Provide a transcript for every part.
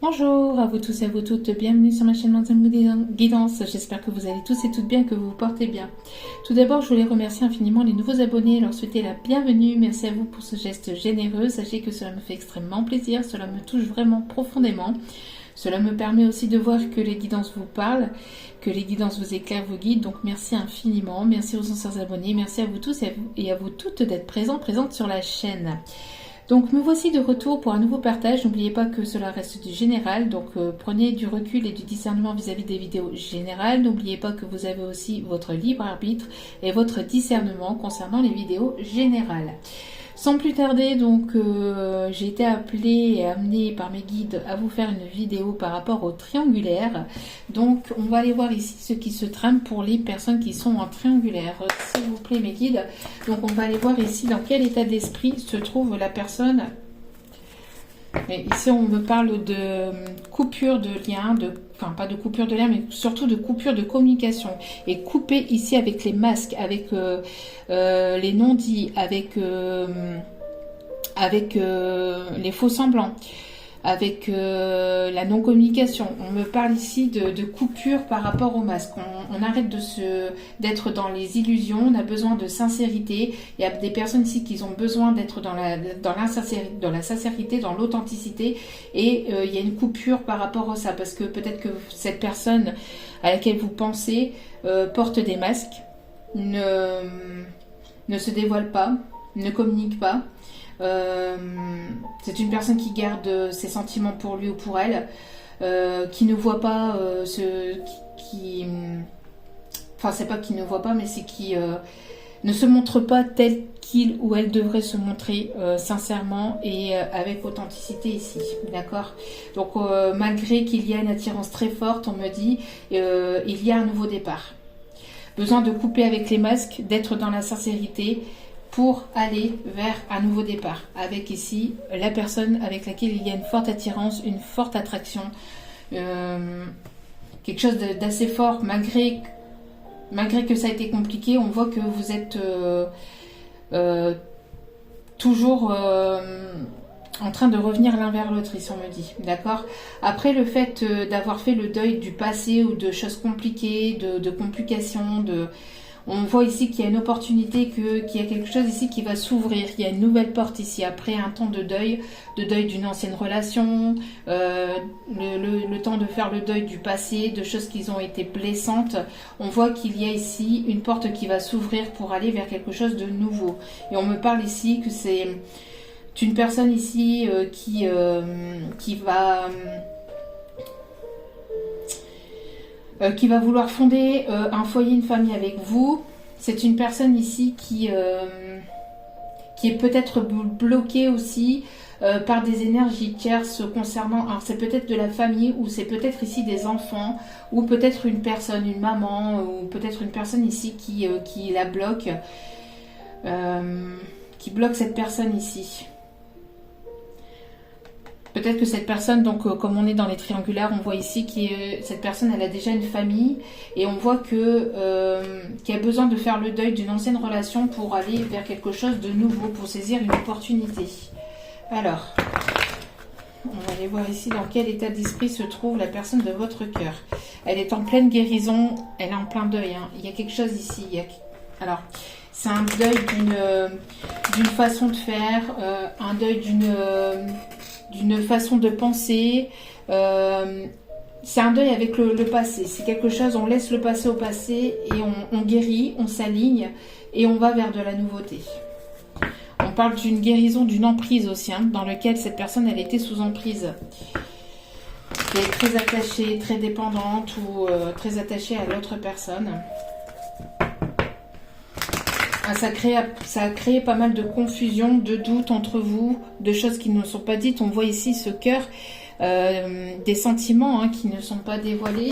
Bonjour à vous tous et à vous toutes, bienvenue sur ma chaîne Manzam Guidance. J'espère que vous allez tous et toutes bien, que vous vous portez bien. Tout d'abord, je voulais remercier infiniment les nouveaux abonnés et leur souhaiter la bienvenue. Merci à vous pour ce geste généreux. Sachez que cela me fait extrêmement plaisir, cela me touche vraiment profondément. Cela me permet aussi de voir que les guidances vous parlent, que les guidances vous éclairent, vous guident. Donc merci infiniment, merci aux anciens abonnés, merci à vous tous et à vous toutes d'être présentes sur la chaîne. Donc me voici de retour pour un nouveau partage. N'oubliez pas que cela reste du général, donc prenez du recul et du discernement vis-à-vis des vidéos générales. N'oubliez pas que vous avez aussi votre libre arbitre et votre discernement concernant les vidéos générales. Sans plus tarder, donc j'ai été appelée et amenée par mes guides à vous faire une vidéo par rapport au triangulaire. Donc on va aller voir ici ce qui se trame pour les personnes qui sont en triangulaire. S'il vous plaît mes guides. Donc on va aller voir ici dans quel état d'esprit se trouve la personne. Et ici on me parle de coupure de lien, enfin pas de coupure de lien, mais surtout de coupure de communication. Et couper ici avec les masques, avec les non-dits, avec les faux semblants, avec la non-communication. On me parle ici de coupure par rapport au masque. On arrête d'être dans les illusions, on a besoin de sincérité. Il y a des personnes ici qui ont besoin d'être dans la sincérité, dans l'authenticité. Et il y a une coupure par rapport à ça, parce que peut-être que cette personne à laquelle vous pensez porte des masques, ne se dévoile pas, ne communique pas. C'est une personne qui garde ses sentiments pour lui ou pour elle, qui ne voit pas enfin c'est pas qui ne voit pas, mais c'est qui ne se montre pas tel qu'il ou elle devrait se montrer sincèrement et avec authenticité ici, d'accord. Donc malgré qu'il y a une attirance très forte, on me dit il y a un nouveau départ. Besoin de couper avec les masques, d'être dans la sincérité pour aller vers un nouveau départ. Avec ici la personne avec laquelle il y a une forte attirance, une forte attraction, quelque chose d'assez fort, malgré que ça a été compliqué. On voit que vous êtes toujours en train de revenir l'un vers l'autre, ici on me dit, d'accord. Après le fait d'avoir fait le deuil du passé ou de choses compliquées, de complications, on voit ici qu'il y a une opportunité, qu'il y a quelque chose ici qui va s'ouvrir. Il y a une nouvelle porte ici, après un temps de deuil d'une ancienne relation, le temps de faire le deuil du passé, de choses qui ont été blessantes. On voit qu'il y a ici une porte qui va s'ouvrir pour aller vers quelque chose de nouveau. Et on me parle ici que c'est une personne ici qui va vouloir fonder un foyer, une famille avec vous. C'est une personne ici qui est peut-être bloquée aussi par des énergies tierces concernant, alors c'est peut-être de la famille, ou c'est peut-être ici des enfants, ou peut-être une personne, une maman, ou peut-être une personne ici qui la bloque, qui bloque cette personne ici. Peut-être que cette personne, donc comme on est dans les triangulaires, on voit ici que cette personne, elle a déjà une famille, et on voit qu'elle a besoin de faire le deuil d'une ancienne relation pour aller vers quelque chose de nouveau, pour saisir une opportunité. Alors, on va aller voir ici dans quel état d'esprit se trouve la personne de votre cœur. Elle est en pleine guérison, elle est en plein deuil, hein. Il y a quelque chose ici. Alors, c'est un deuil d'une façon de faire, un deuil d'une façon de penser. C'est un deuil avec le passé. C'est quelque chose, on laisse le passé au passé et on guérit, on s'aligne et on va vers de la nouveauté. On parle d'une guérison, d'une emprise aussi, hein, dans lequel cette personne, elle était sous emprise. Elle est très attachée, très dépendante ou très attachée à l'autre personne. Ça a créé pas mal de confusion, de doutes entre vous, de choses qui ne sont pas dites. On voit ici ce cœur, des sentiments hein, qui ne sont pas dévoilés.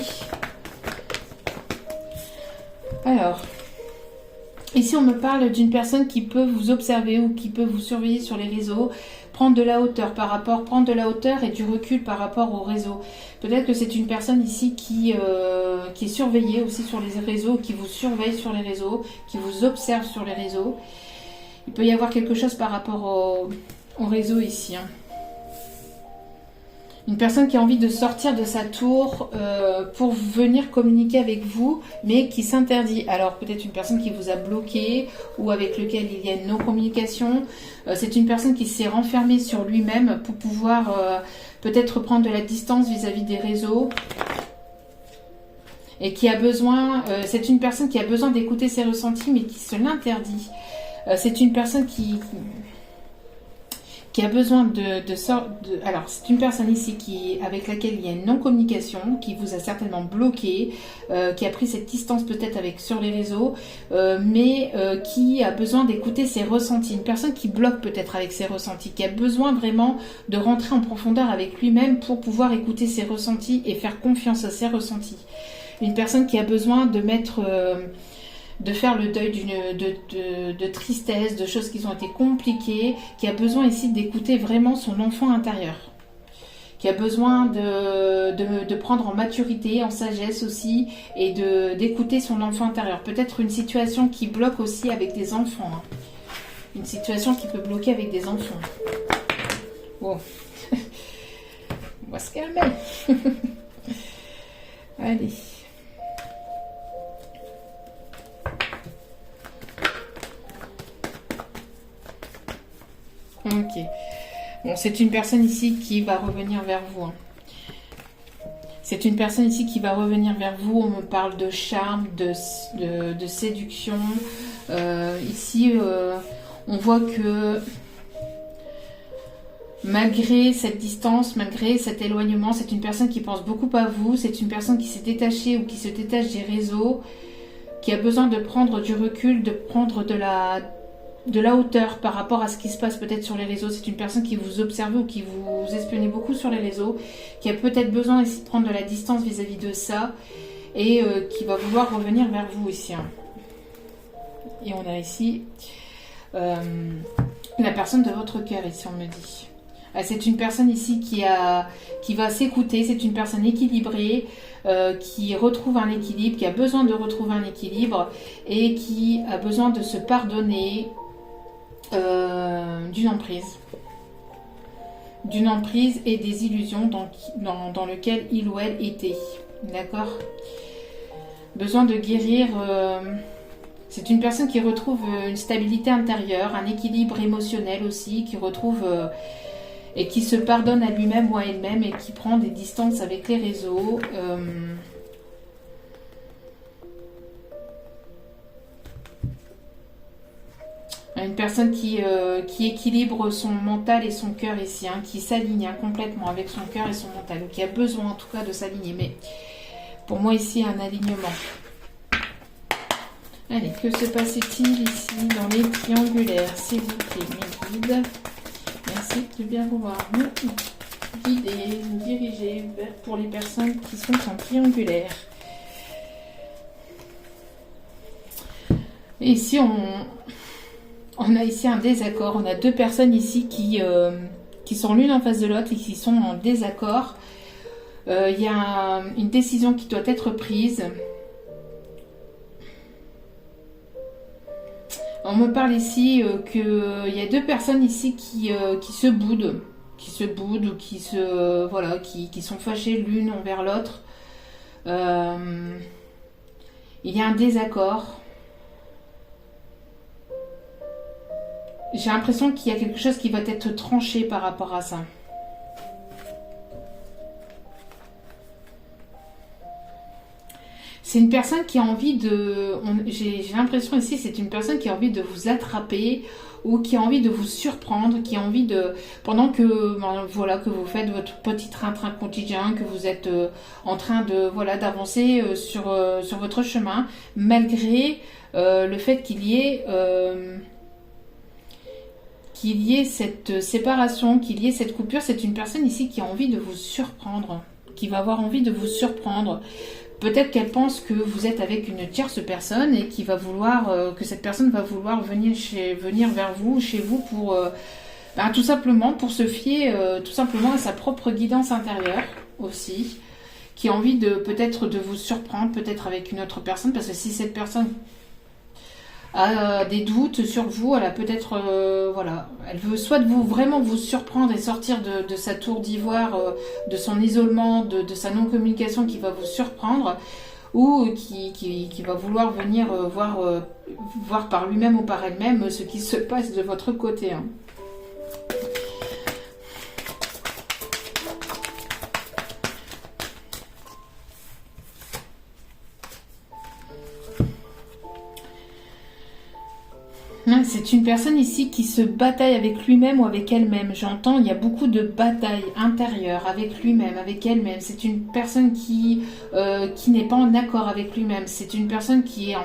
Alors, ici on me parle d'une personne qui peut vous observer ou qui peut vous surveiller sur les réseaux, prendre de la hauteur et du recul par rapport au réseau. Peut-être que c'est une personne ici qui est surveillée aussi sur les réseaux, qui vous surveille sur les réseaux, qui vous observe sur les réseaux. Il peut y avoir quelque chose par rapport au réseau ici. Hein. Une personne qui a envie de sortir de sa tour pour venir communiquer avec vous, mais qui s'interdit. Alors peut-être une personne qui vous a bloqué ou avec lequel il y a une non-communication. C'est une personne qui s'est renfermée sur lui-même pour pouvoir peut-être prendre de la distance vis-à-vis des réseaux. Et qui a besoin, c'est une personne qui a besoin d'écouter ses ressentis, mais qui se l'interdit. C'est une personne qui a besoin alors, c'est une personne ici avec laquelle il y a une non-communication, qui vous a certainement bloqué, qui a pris cette distance peut-être sur les réseaux, mais qui a besoin d'écouter ses ressentis. Une personne qui bloque peut-être avec ses ressentis, qui a besoin vraiment de rentrer en profondeur avec lui-même pour pouvoir écouter ses ressentis et faire confiance à ses ressentis. Une personne qui a besoin de faire le deuil de tristesse, de choses qui ont été compliquées, qui a besoin ici d'écouter vraiment son enfant intérieur, qui a besoin de prendre en maturité, en sagesse aussi, et d'écouter son enfant intérieur. Peut-être une situation qui bloque aussi avec des enfants. Hein. Une situation qui peut bloquer avec des enfants. Bon. On va se calmer. Allez. Ok. Bon, c'est une personne ici qui va revenir vers vous. Hein. C'est une personne ici qui va revenir vers vous. On me parle de charme, de séduction. Ici, on voit que malgré cette distance, malgré cet éloignement, c'est une personne qui pense beaucoup à vous. C'est une personne qui s'est détachée ou qui se détache des réseaux, qui a besoin de prendre du recul, de prendre de la hauteur par rapport à ce qui se passe peut-être sur les réseaux. C'est une personne qui vous observe ou qui vous espionne beaucoup sur les réseaux, qui a peut-être besoin ici de prendre de la distance vis-à-vis de ça et qui va vouloir revenir vers vous ici. Hein. Et on a ici la personne de votre cœur ici, on me dit. C'est une personne ici qui va s'écouter, c'est une personne équilibrée, qui retrouve un équilibre, qui a besoin de retrouver un équilibre et qui a besoin de se pardonner d'une emprise et des illusions dans lequel il ou elle était. D'accord ? Besoin de guérir. C'est une personne qui retrouve une stabilité intérieure, un équilibre émotionnel aussi, qui retrouve et qui se pardonne à lui-même ou à elle-même et qui prend des distances avec les réseaux. Une personne qui équilibre son mental et son cœur ici, hein, qui s'aligne complètement avec son cœur et son mental, ou qui a besoin en tout cas de s'aligner. Mais pour moi ici, un alignement. Allez, que se passe-t-il ici dans les triangulaires, s'il vous plaît, mes guides? Merci de bien vouloir nous guider, nous diriger pour les personnes qui sont en triangulaire. Et ici, on a ici un désaccord. On a deux personnes ici qui sont l'une en face de l'autre et qui sont en désaccord. Il y a une décision qui doit être prise. On me parle ici qu'il y a deux personnes ici qui se boudent, ou qui sont fâchées l'une envers l'autre. Il y a un désaccord. J'ai l'impression qu'il y a quelque chose qui va être tranché par rapport à ça. C'est une personne qui a envie j'ai l'impression ici, c'est une personne qui a envie de vous attraper ou qui a envie de vous surprendre, qui a envie de... Pendant que vous faites votre petit train-train quotidien, que vous êtes en train d'avancer sur votre chemin, malgré le fait qu'il y ait cette séparation, qu'il y ait cette coupure, c'est une personne ici qui a envie de vous surprendre, qui va avoir envie de vous surprendre. Peut-être qu'elle pense que vous êtes avec une tierce personne et qui va vouloir que cette personne va vouloir venir vers vous, chez vous pour tout simplement pour se fier tout simplement à sa propre guidance intérieure aussi, qui a envie peut-être de vous surprendre, peut-être avec une autre personne, parce que si cette personne a des doutes sur vous. Elle a peut-être, voilà, elle veut soit vraiment vous surprendre et sortir de sa tour d'ivoire, de son isolement, de sa non-communication qui va vous surprendre, ou qui va vouloir venir voir par lui-même ou par elle-même ce qui se passe de votre côté. Hein. C'est une personne ici qui se bataille avec lui-même ou avec elle-même. J'entends, il y a beaucoup de batailles intérieures avec lui-même, avec elle-même. C'est une personne qui n'est pas en accord avec lui-même. C'est une personne qui est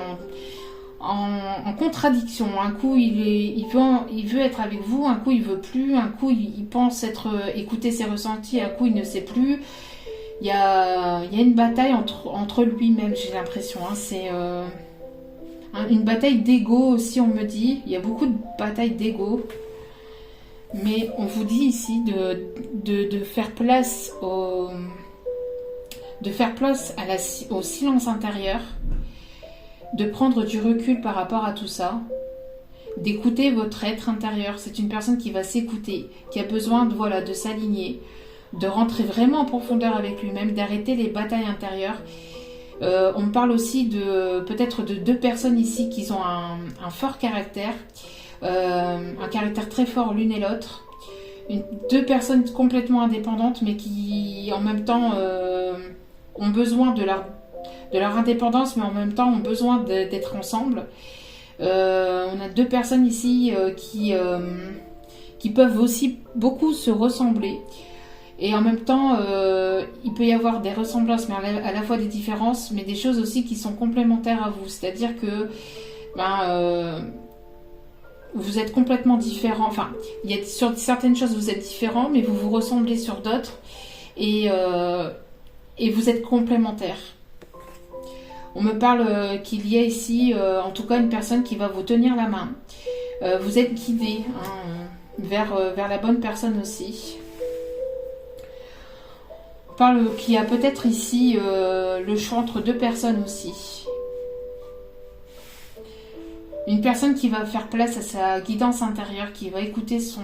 en contradiction. Un coup, il veut être avec vous, un coup, il veut plus, un coup, il pense écouter ses ressentis, un coup, il ne sait plus. Il y a une bataille entre lui-même, j'ai l'impression. Hein. C'est... une bataille d'ego aussi, on me dit. Il y a beaucoup de batailles d'ego. Mais on vous dit ici de faire place au silence intérieur, de prendre du recul par rapport à tout ça, d'écouter votre être intérieur. C'est une personne qui va s'écouter, qui a besoin de s'aligner, de rentrer vraiment en profondeur avec lui-même, d'arrêter les batailles intérieures. On me parle aussi peut-être de deux personnes ici qui ont un fort caractère, un caractère très fort l'une et l'autre. Deux personnes complètement indépendantes mais qui en même temps ont besoin de leur indépendance mais en même temps ont besoin d'être ensemble. On a deux personnes ici qui peuvent aussi beaucoup se ressembler. Et en même temps, il peut y avoir des ressemblances, mais à la fois des différences, mais des choses aussi qui sont complémentaires à vous. C'est-à-dire que vous êtes complètement différents. Enfin, il y a sur certaines choses vous êtes différents, mais vous vous ressemblez sur d'autres. Et vous êtes complémentaires. On me parle qu'il y a ici, en tout cas, une personne qui va vous tenir la main. Vous êtes guidé vers la bonne personne aussi. Parle qu'il y a peut-être ici le choix entre deux personnes aussi. Une personne qui va faire place à sa guidance intérieure, qui va écouter son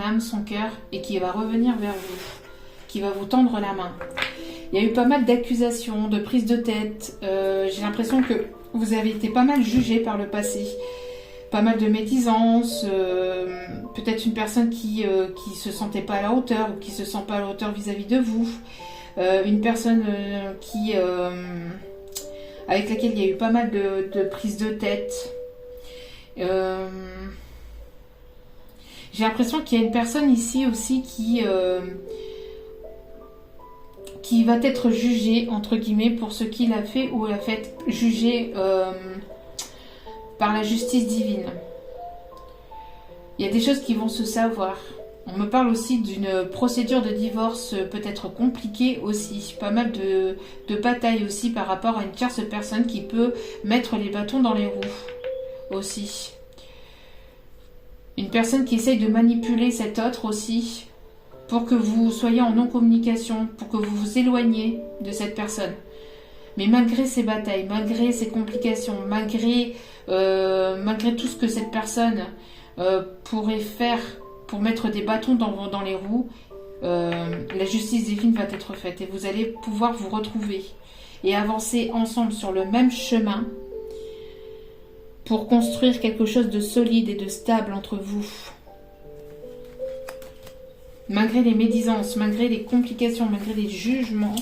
âme, son cœur, et qui va revenir vers vous, qui va vous tendre la main. Il y a eu pas mal d'accusations, de prises de tête. J'ai l'impression que vous avez été pas mal jugé par le passé. Pas mal de médisance, peut-être une personne qui se sentait pas à la hauteur ou qui se sent pas à la hauteur vis-à-vis de vous, une personne avec laquelle il y a eu pas mal de prises de tête. J'ai l'impression qu'il y a une personne ici aussi qui va être jugée entre guillemets pour ce qu'il a fait ou a fait juger par la justice divine. Il y a des choses qui vont se savoir. On me parle aussi d'une procédure de divorce peut-être compliquée aussi. Pas mal de batailles aussi par rapport à une tierce personne qui peut mettre les bâtons dans les roues aussi. Une personne qui essaye de manipuler cet autre aussi pour que vous soyez en non-communication, pour que vous vous éloigniez de cette personne. Mais malgré ces batailles, malgré ces complications, malgré tout ce que cette personne pourrait faire pour mettre des bâtons dans les roues, la justice divine va être faite et vous allez pouvoir vous retrouver et avancer ensemble sur le même chemin pour construire quelque chose de solide et de stable entre vous. Malgré les médisances, malgré les complications, malgré les jugements,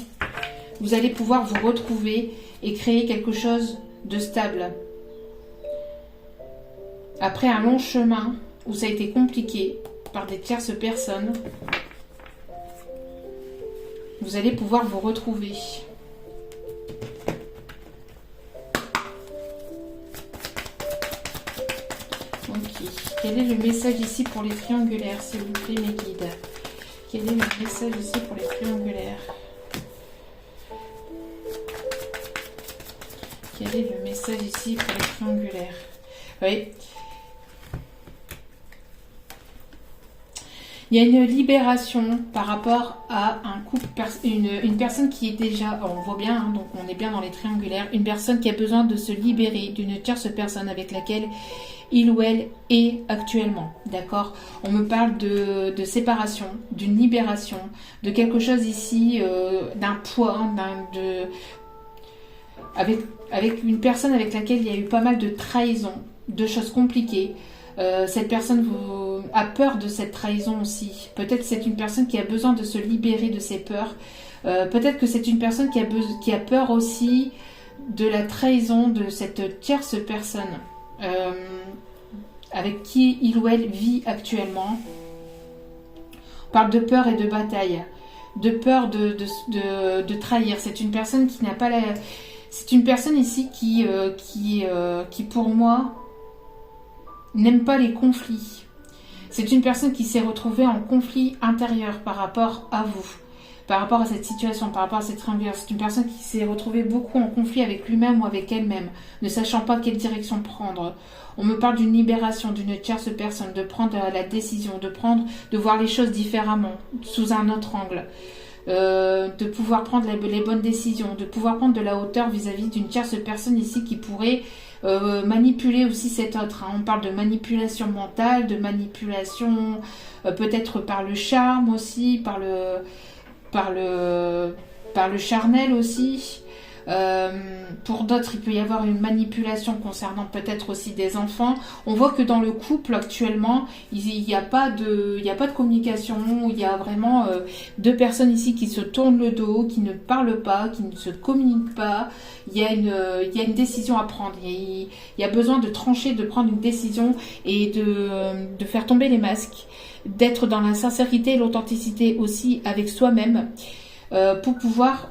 vous allez pouvoir vous retrouver et créer quelque chose de stable. Après un long chemin où ça a été compliqué par des tierces personnes, vous allez pouvoir vous retrouver. Ok. Quel est le message ici pour les triangulaires, s'il vous plaît, mes guides? Quel est le message ici pour les triangulaires? Quel est le message ici pour les triangulaires? Oui. Il y a une libération par rapport à un couple, une personne qui est déjà, on voit bien, hein, donc on est bien dans les triangulaires, une personne qui a besoin de se libérer d'une tierce personne avec laquelle il ou elle est actuellement, d'accord? On me parle de séparation, d'une libération, de quelque chose ici, d'un poids, avec une personne avec laquelle il y a eu pas mal de trahison, de choses compliquées. Cette personne a peur de cette trahison aussi. Peut-être que c'est une personne qui a besoin de se libérer de ses peurs. Peut-être que c'est une personne qui a peur aussi de la trahison de cette tierce personne avec qui il ou elle vit actuellement. On parle de peur et de bataille, de peur de trahir. C'est une personne qui n'a pas la... C'est une personne ici qui pour moi, n'aime pas les conflits. C'est une personne qui s'est retrouvée en conflit intérieur par rapport à vous, par rapport à cette situation, par rapport à cette triangulaire. C'est une personne qui s'est retrouvée beaucoup en conflit avec lui-même ou avec elle-même, ne sachant pas quelle direction prendre. On me parle d'une libération d'une tierce personne, de prendre la décision, de voir les choses différemment, sous un autre angle. De pouvoir prendre les bonnes décisions, de pouvoir prendre de la hauteur vis-à-vis d'une tierce personne ici qui pourrait manipuler aussi cet autre. Hein. On parle de manipulation mentale, de manipulation peut-être par le charme aussi, par le charnel aussi. Pour d'autres, il peut y avoir une manipulation concernant peut-être aussi des enfants. On voit que dans le couple actuellement, il n'y a pas de communication. Il y a vraiment deux personnes ici qui se tournent le dos, qui ne parlent pas, qui ne se communiquent pas. Il y a une décision à prendre. Il y a besoin de trancher, de prendre une décision et de faire tomber les masques, d'être dans la sincérité et l'authenticité aussi avec soi-même pour pouvoir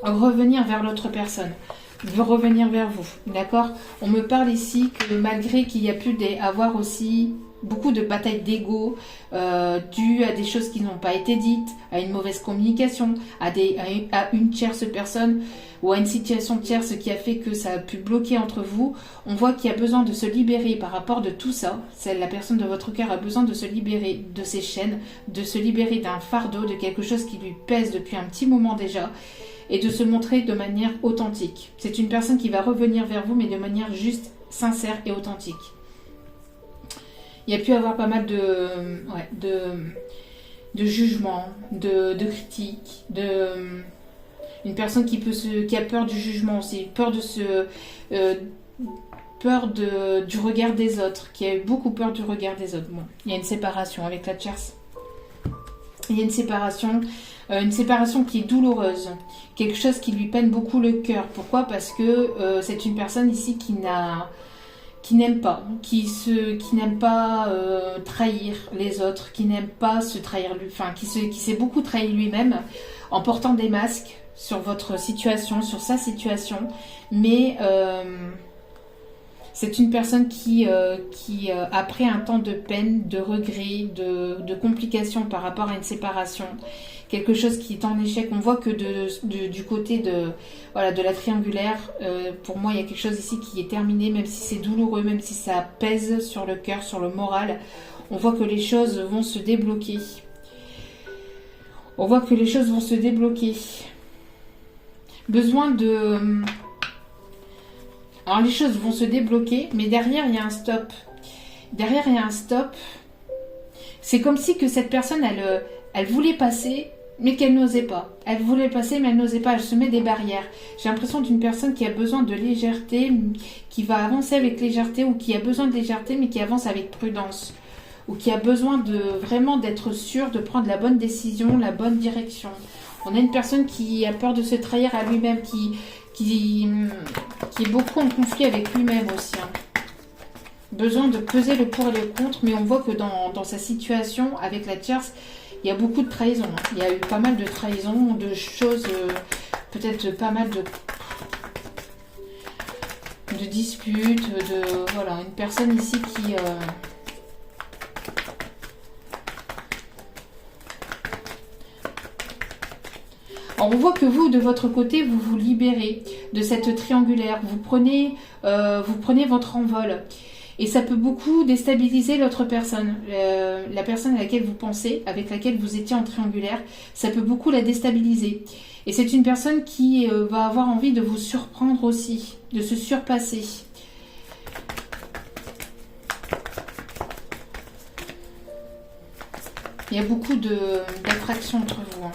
revenir vers l'autre personne, revenir vers vous, d'accord? On me parle ici que malgré qu'il y a pu avoir aussi beaucoup de batailles d'ego dues à des choses qui n'ont pas été dites, à une mauvaise communication, à une tierce personne ou à une situation tierce qui a fait que ça a pu bloquer entre vous. On voit qu'il y a besoin de se libérer par rapport de tout ça. La personne de votre cœur a besoin de se libérer de ses chaînes, de se libérer d'un fardeau, de quelque chose qui lui pèse depuis un petit moment déjà, et de se montrer de manière authentique. C'est une personne qui va revenir vers vous, mais de manière juste, sincère et authentique. Il y a pu avoir pas mal de jugements, de critiques, une personne qui a peur du jugement aussi, peur du regard des autres, qui a eu beaucoup peur du regard des autres. Bon, il y a une séparation avec la tierce. Il y a une séparation qui est douloureuse, quelque chose qui lui peine beaucoup le cœur. Pourquoi? Parce que c'est une personne ici qui n'aime pas, qui n'aime pas trahir les autres, qui n'aime pas se trahir lui, enfin qui s'est beaucoup trahi lui-même en portant des masques sur votre situation, sur sa situation, mais c'est une personne qui après un temps de peine, de regret, de complications par rapport à une séparation, quelque chose qui est en échec. On voit que du côté de la triangulaire, pour moi, il y a quelque chose ici qui est terminé, même si c'est douloureux, même si ça pèse sur le cœur, sur le moral. On voit que les choses vont se débloquer. Alors les choses vont se débloquer, mais derrière il y a un stop. C'est comme si que cette personne, elle voulait passer, mais qu'elle n'osait pas. Elle voulait passer, mais elle n'osait pas. Elle se met des barrières. J'ai l'impression d'une personne qui a besoin de légèreté, qui va avancer avec légèreté, ou qui a besoin de légèreté, mais qui avance avec prudence. Ou qui a besoin vraiment d'être sûr de prendre la bonne décision, la bonne direction. On a une personne qui a peur de se trahir à lui-même, qui est beaucoup en conflit avec lui-même aussi. Hein. Besoin de peser le pour et le contre, mais on voit que dans sa situation avec la tierce, il y a beaucoup de trahison. Hein. Il y a eu pas mal de trahison, de choses, peut-être pas mal de disputes, une personne ici qui... Alors on voit que vous, de votre côté, vous vous libérez de cette triangulaire. Vous prenez votre envol. Et ça peut beaucoup déstabiliser l'autre personne. La personne à laquelle vous pensez, avec laquelle vous étiez en triangulaire, ça peut beaucoup la déstabiliser. Et c'est une personne qui va avoir envie de vous surprendre aussi, de se surpasser. Il y a beaucoup d'attraction entre vous.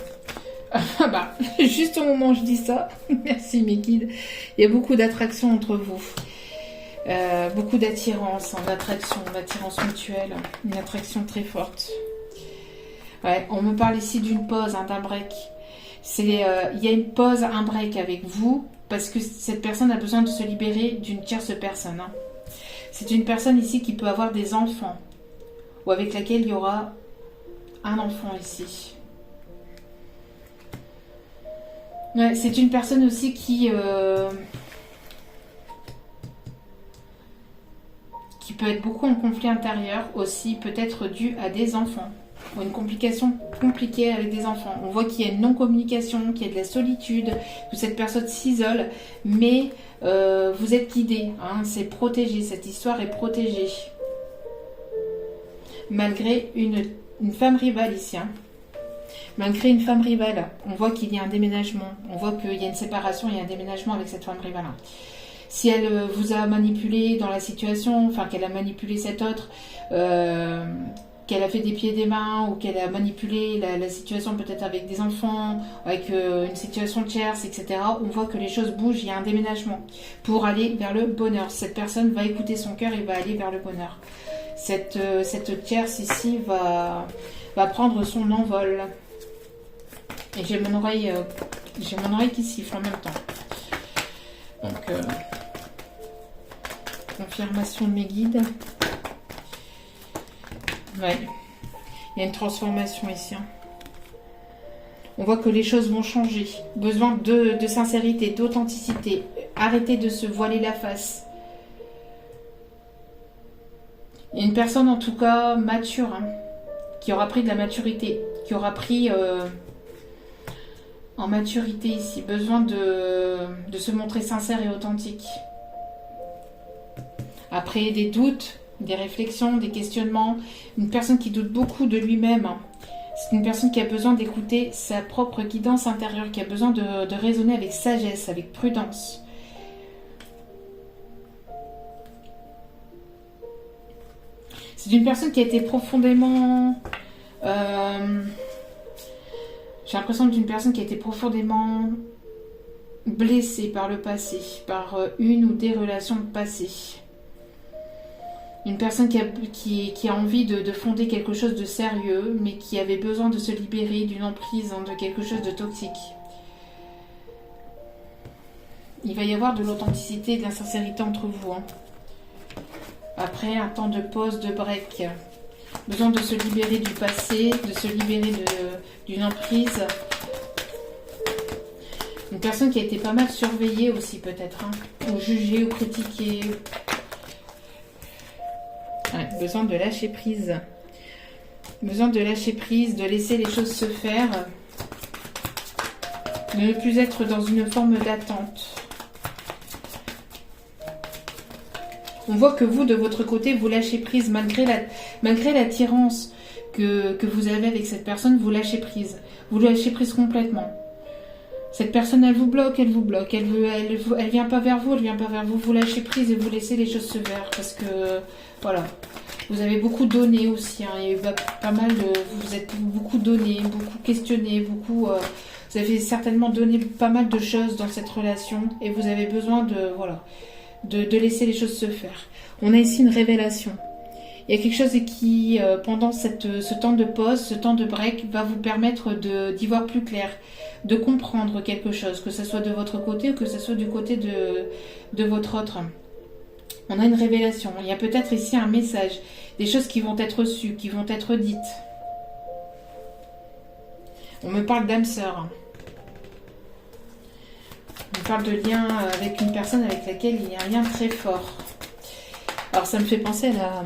Ah bah, juste au moment où je dis ça, merci mes guides, il y a beaucoup d'attraction entre vous. Beaucoup d'attirance, d'attraction mutuelle, une attraction très forte. Ouais, on me parle ici d'une pause, d'un break. Il y a une pause, un break avec vous, parce que cette personne a besoin de se libérer d'une tierce personne. C'est une personne ici qui peut avoir des enfants, ou avec laquelle il y aura un enfant ici. Ouais, c'est une personne aussi qui peut être beaucoup en conflit intérieur, aussi peut-être dû à des enfants, ou une complication compliquée avec des enfants. On voit qu'il y a une non-communication, qu'il y a de la solitude, que cette personne s'isole, mais vous êtes guidé, c'est protégé, cette histoire est protégée. Malgré une femme rivale ici, malgré une femme rivale, on voit qu'il y a un déménagement, on voit qu'il y a une séparation, il y a un déménagement avec cette femme rivale. Si elle vous a manipulé dans la situation, enfin qu'elle a manipulé cet autre, qu'elle a fait des pieds et des mains, ou qu'elle a manipulé la situation peut-être avec des enfants, avec une situation tierce, etc., on voit que les choses bougent, il y a un déménagement pour aller vers le bonheur. Cette personne va écouter son cœur et va aller vers le bonheur. Cette tierce ici va prendre son envol. Et j'ai mon oreille qui siffle en même temps. Donc, confirmation de mes guides. Ouais. Il y a une transformation ici. On voit que les choses vont changer. Besoin de sincérité, d'authenticité. Arrêtez de se voiler la face. Il y a une personne en tout cas mature, qui aura pris de la maturité, qui aura pris en maturité ici, besoin de se montrer sincère et authentique. Après des doutes, des réflexions, des questionnements, une personne qui doute beaucoup de lui-même. C'est une personne qui a besoin d'écouter sa propre guidance intérieure, qui a besoin de raisonner avec sagesse, avec prudence. C'est une personne qui a été profondément... j'ai l'impression d'une personne qui a été profondément blessée par le passé, par une ou des relations passées. Une personne qui a envie de fonder quelque chose de sérieux, mais qui avait besoin de se libérer d'une emprise, de quelque chose de toxique. Il va y avoir de l'authenticité et de la sincérité entre vous. Après un temps de pause, de break. Besoin de se libérer du passé, de se libérer d'une emprise. Une personne qui a été pas mal surveillée aussi peut-être, ou jugée, ou critiquée. Ouais, besoin de lâcher prise. Besoin de lâcher prise, de laisser les choses se faire. De ne plus être dans une forme d'attente. On voit que vous, de votre côté, vous lâchez prise. Malgré l'attirance que vous avez avec cette personne, vous lâchez prise. Vous lâchez prise complètement. Cette personne, elle vous bloque, elle vous bloque. Elle vient pas vers vous, elle vient pas vers vous. Vous lâchez prise et vous laissez les choses se faire. Parce que, voilà. Vous avez beaucoup donné aussi. Il y a eu pas mal de... Vous êtes beaucoup donné, beaucoup questionné, beaucoup... vous avez certainement donné pas mal de choses dans cette relation. Et vous avez besoin de... Voilà. De laisser les choses se faire. On a ici une révélation. Il y a quelque chose qui, pendant ce temps de pause, ce temps de break, va vous permettre d'y voir plus clair, de comprendre quelque chose, que ce soit de votre côté ou que ce soit du côté de votre autre. On a une révélation. Il y a peut-être ici un message, des choses qui vont être reçues, qui vont être dites. On me parle d'âme sœur. On parle de lien avec une personne avec laquelle il y a un lien très fort. Alors ça me fait penser à la...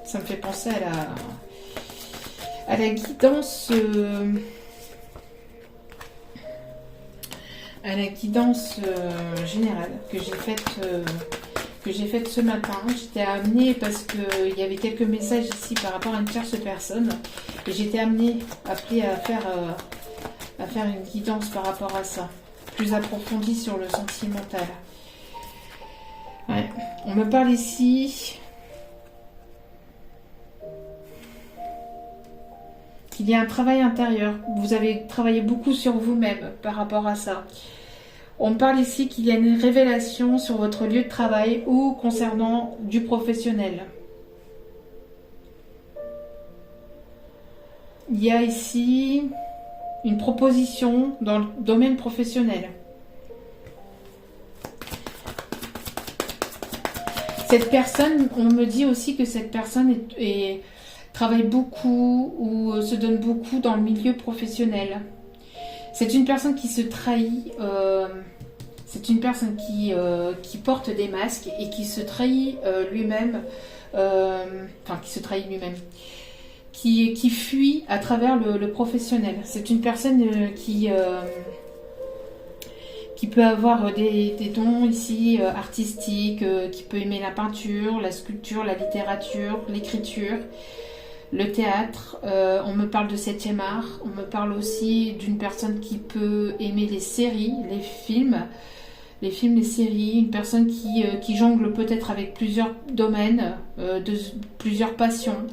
Ça me fait penser à la guidance... à la guidance générale que j'ai faite que j'ai faite ce matin. J'étais amenée parce qu'il y avait quelques messages ici par rapport à une tierce personne. Et j'étais appelée à faire une guidance par rapport à ça. Plus approfondie sur le sentimental. Ouais. On me parle ici qu'il y a un travail intérieur. Vous avez travaillé beaucoup sur vous-même par rapport à ça. On me parle ici qu'il y a une révélation sur votre lieu de travail ou concernant du professionnel. Il y a ici une proposition dans le domaine professionnel. Cette personne, on me dit aussi que cette personne travaille beaucoup ou se donne beaucoup dans le milieu professionnel. C'est une personne qui se trahit, c'est une personne qui porte des masques et qui se trahit lui-même, qui se trahit lui-même, qui fuit à travers le professionnel. C'est une personne qui peut avoir des dons ici artistiques, qui peut aimer la peinture, la sculpture, la littérature, l'écriture, le théâtre. On me parle de 7e art. On me parle aussi d'une personne qui peut aimer les séries, les films, les séries. Une personne qui jongle peut-être avec plusieurs domaines, plusieurs passions.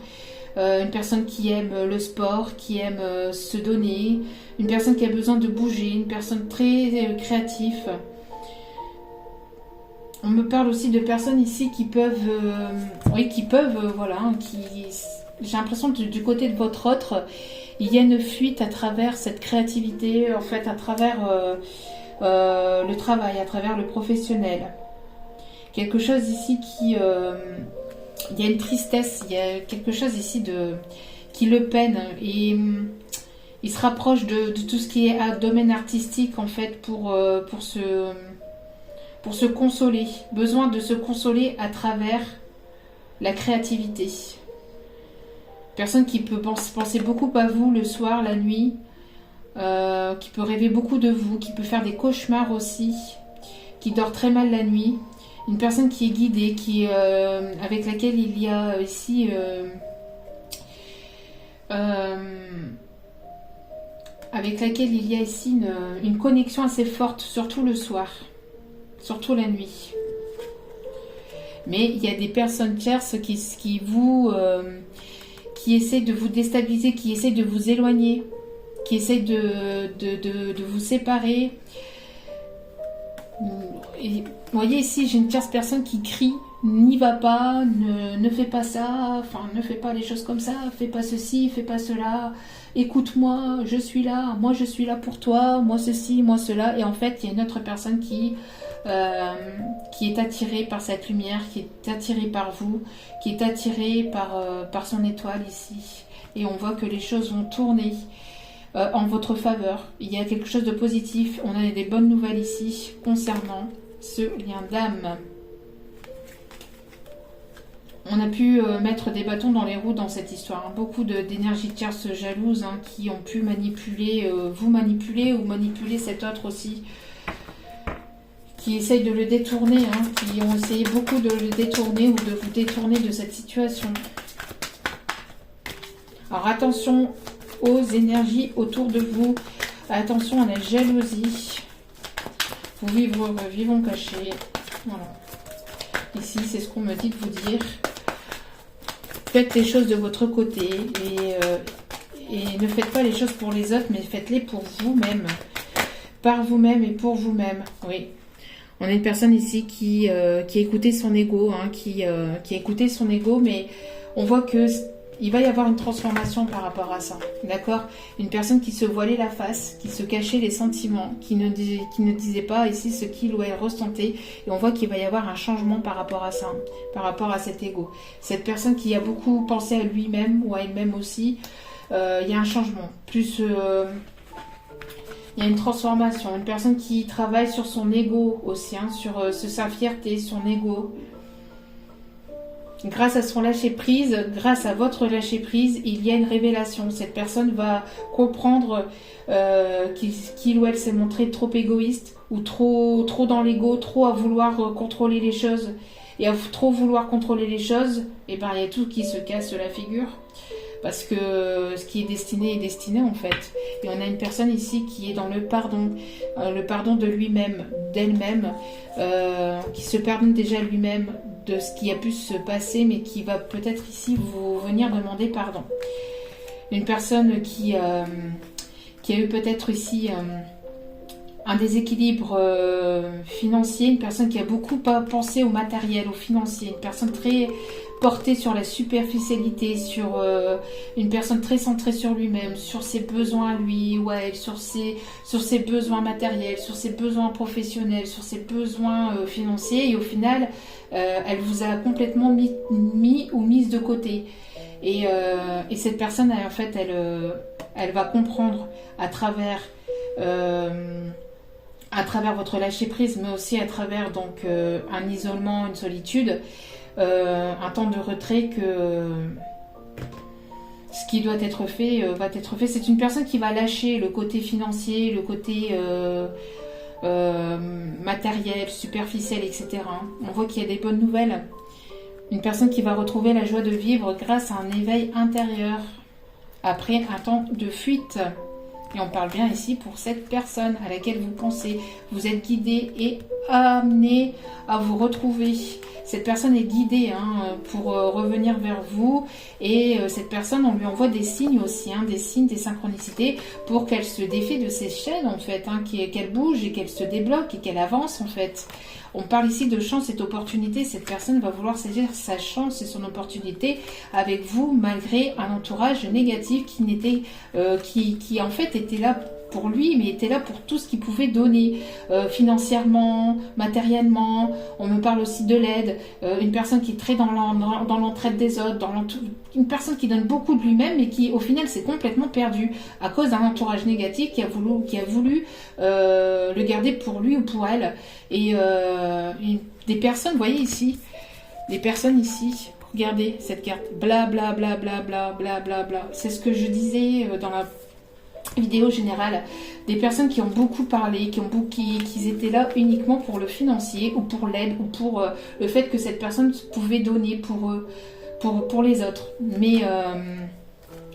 Une personne qui aime le sport, qui aime se donner, une personne qui a besoin de bouger, une personne très créative. On me parle aussi de personnes ici qui peuvent, j'ai l'impression que du côté de votre autre, il y a une fuite à travers cette créativité, en fait, à travers le travail, à travers le professionnel. Quelque chose ici il y a une tristesse, il y a quelque chose ici qui le peine et il se rapproche de tout ce qui est domaine artistique en fait pour se consoler. Besoin de se consoler à travers la créativité. Personne qui peut penser beaucoup à vous le soir, la nuit, qui peut rêver beaucoup de vous, qui peut faire des cauchemars aussi, qui dort très mal la nuit. Une personne qui est guidée, avec laquelle il y a ici une connexion assez forte, surtout le soir, surtout la nuit. Mais il y a des personnes tierces qui essaient de vous déstabiliser, qui essaient de vous éloigner, qui essaient de vous séparer. Et vous voyez ici, j'ai une tierce personne qui crie, n'y va pas, ne fais pas ça, ne fais pas les choses comme ça, fais pas ceci, fais pas cela, écoute-moi, je suis là, moi je suis là pour toi, moi ceci, moi cela. Et en fait, il y a une autre personne qui est attirée par cette lumière, qui est attirée par vous, qui est attirée par son étoile ici. Et on voit que les choses vont tourner en votre faveur. Il y a quelque chose de positif. On a des bonnes nouvelles ici concernant ce lien d'âme. On a pu mettre des bâtons dans les roues dans cette histoire. Beaucoup d'énergie tierce jalouse qui ont pu vous manipuler ou manipuler cet autre aussi. Qui essayent de le détourner, qui ont essayé beaucoup de le détourner ou de vous détourner de cette situation. Alors attention aux énergies autour de vous. Attention à la jalousie. Vous vivons cachés. Voilà. Ici, c'est ce qu'on me dit de vous dire. Faites les choses de votre côté et ne faites pas les choses pour les autres, mais faites-les pour vous-même. Par vous-même et pour vous-même. Oui. On a une personne ici qui a écouté son ego, qui a écouté son ego, mais on voit que il va y avoir une transformation par rapport à ça, d'accord? Une personne qui se voilait la face, qui se cachait les sentiments, qui ne disait pas ici ce qu'il ou elle ressentait, et on voit qu'il va y avoir un changement par rapport à ça, par rapport à cet ego. Cette personne qui a beaucoup pensé à lui-même ou à elle-même aussi, il y a un changement, plus... il y a une transformation, une personne qui travaille sur son ego aussi, sur sa fierté, son ego. Grâce à son lâcher-prise, grâce à votre lâcher-prise, il y a une révélation. Cette personne va comprendre qu'il ou elle s'est montré trop égoïste ou trop dans l'ego, trop à vouloir contrôler les choses. et à trop vouloir contrôler les choses, et ben il y a tout qui se casse la figure. Parce que ce qui est destiné en fait. Et on a une personne ici qui est dans le pardon de lui-même, d'elle-même, qui se pardonne déjà lui-même de ce qui a pu se passer, mais qui va peut-être ici vous venir demander pardon. Une personne qui a eu peut-être ici un déséquilibre financier, une personne qui a beaucoup pensé au matériel, au financier, une personne très portée sur la superficialité, sur une personne très centrée sur lui-même, sur ses besoins à lui ou à elle, sur ses besoins matériels, sur ses besoins professionnels, sur ses besoins financiers, et au final, elle vous a complètement mis ou mise de côté. Et cette personne, en fait, elle va comprendre à travers votre lâcher-prise, mais aussi à travers donc un isolement, une solitude, un temps de retrait, que ce qui doit être fait va être fait. C'est une personne qui va lâcher le côté financier, le côté matériel, superficiel, etc. On voit qu'il y a des bonnes nouvelles. Une personne qui va retrouver la joie de vivre grâce à un éveil intérieur après un temps de fuite. Et on parle bien ici pour cette personne à laquelle vous pensez. Vous êtes guidé et amené à vous retrouver. Cette personne est guidée pour revenir vers vous. Et cette personne, on lui envoie des signes aussi, des signes, des synchronicités, pour qu'elle se défie de ses chaînes en fait, qu'elle bouge et qu'elle se débloque et qu'elle avance en fait. On parle ici de chance et d'opportunité. Cette personne va vouloir saisir sa chance et son opportunité avec vous, malgré un entourage négatif qui en fait était là pour lui, mais était là pour tout ce qu'il pouvait donner, financièrement, matériellement. On me parle aussi de l'aide, une personne qui est très dans l'entraide des autres, une personne qui donne beaucoup de lui-même, mais qui au final s'est complètement perdue à cause d'un entourage négatif qui a voulu le garder pour lui ou pour elle. Et des personnes, vous voyez ici, les personnes ici, regardez cette carte, bla bla bla bla bla bla bla bla. C'est ce que je disais dans la vidéo générale, des personnes qui ont beaucoup parlé, qui étaient là uniquement pour le financier ou pour l'aide ou pour le fait que cette personne pouvait donner pour les autres. Mais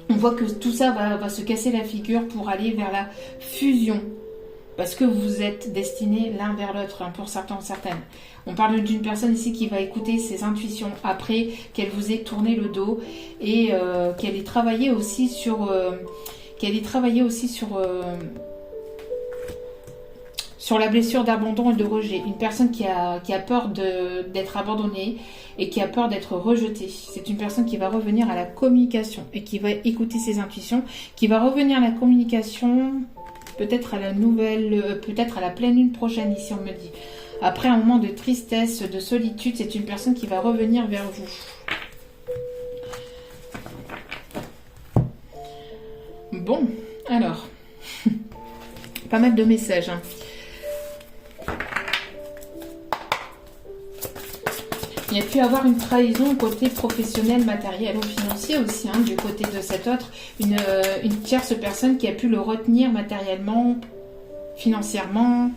on voit que tout ça va se casser la figure pour aller vers la fusion. Parce que vous êtes destinés l'un vers l'autre, pour certains, certaines. On parle d'une personne ici qui va écouter ses intuitions après qu'elle vous ait tourné le dos et qu'elle ait travaillé aussi sur la blessure d'abandon et de rejet. Une personne qui a peur d'être abandonnée et qui a peur d'être rejetée. C'est une personne qui va revenir à la communication et qui va écouter ses intuitions, qui va revenir à la communication, peut-être à la pleine lune prochaine, ici on me dit. Après un moment de tristesse, de solitude, c'est une personne qui va revenir vers vous. Bon, alors, pas mal de messages. Il y a pu avoir une trahison côté professionnel, matériel ou financier aussi, du côté de cet autre. Une tierce personne qui a pu le retenir matériellement, financièrement.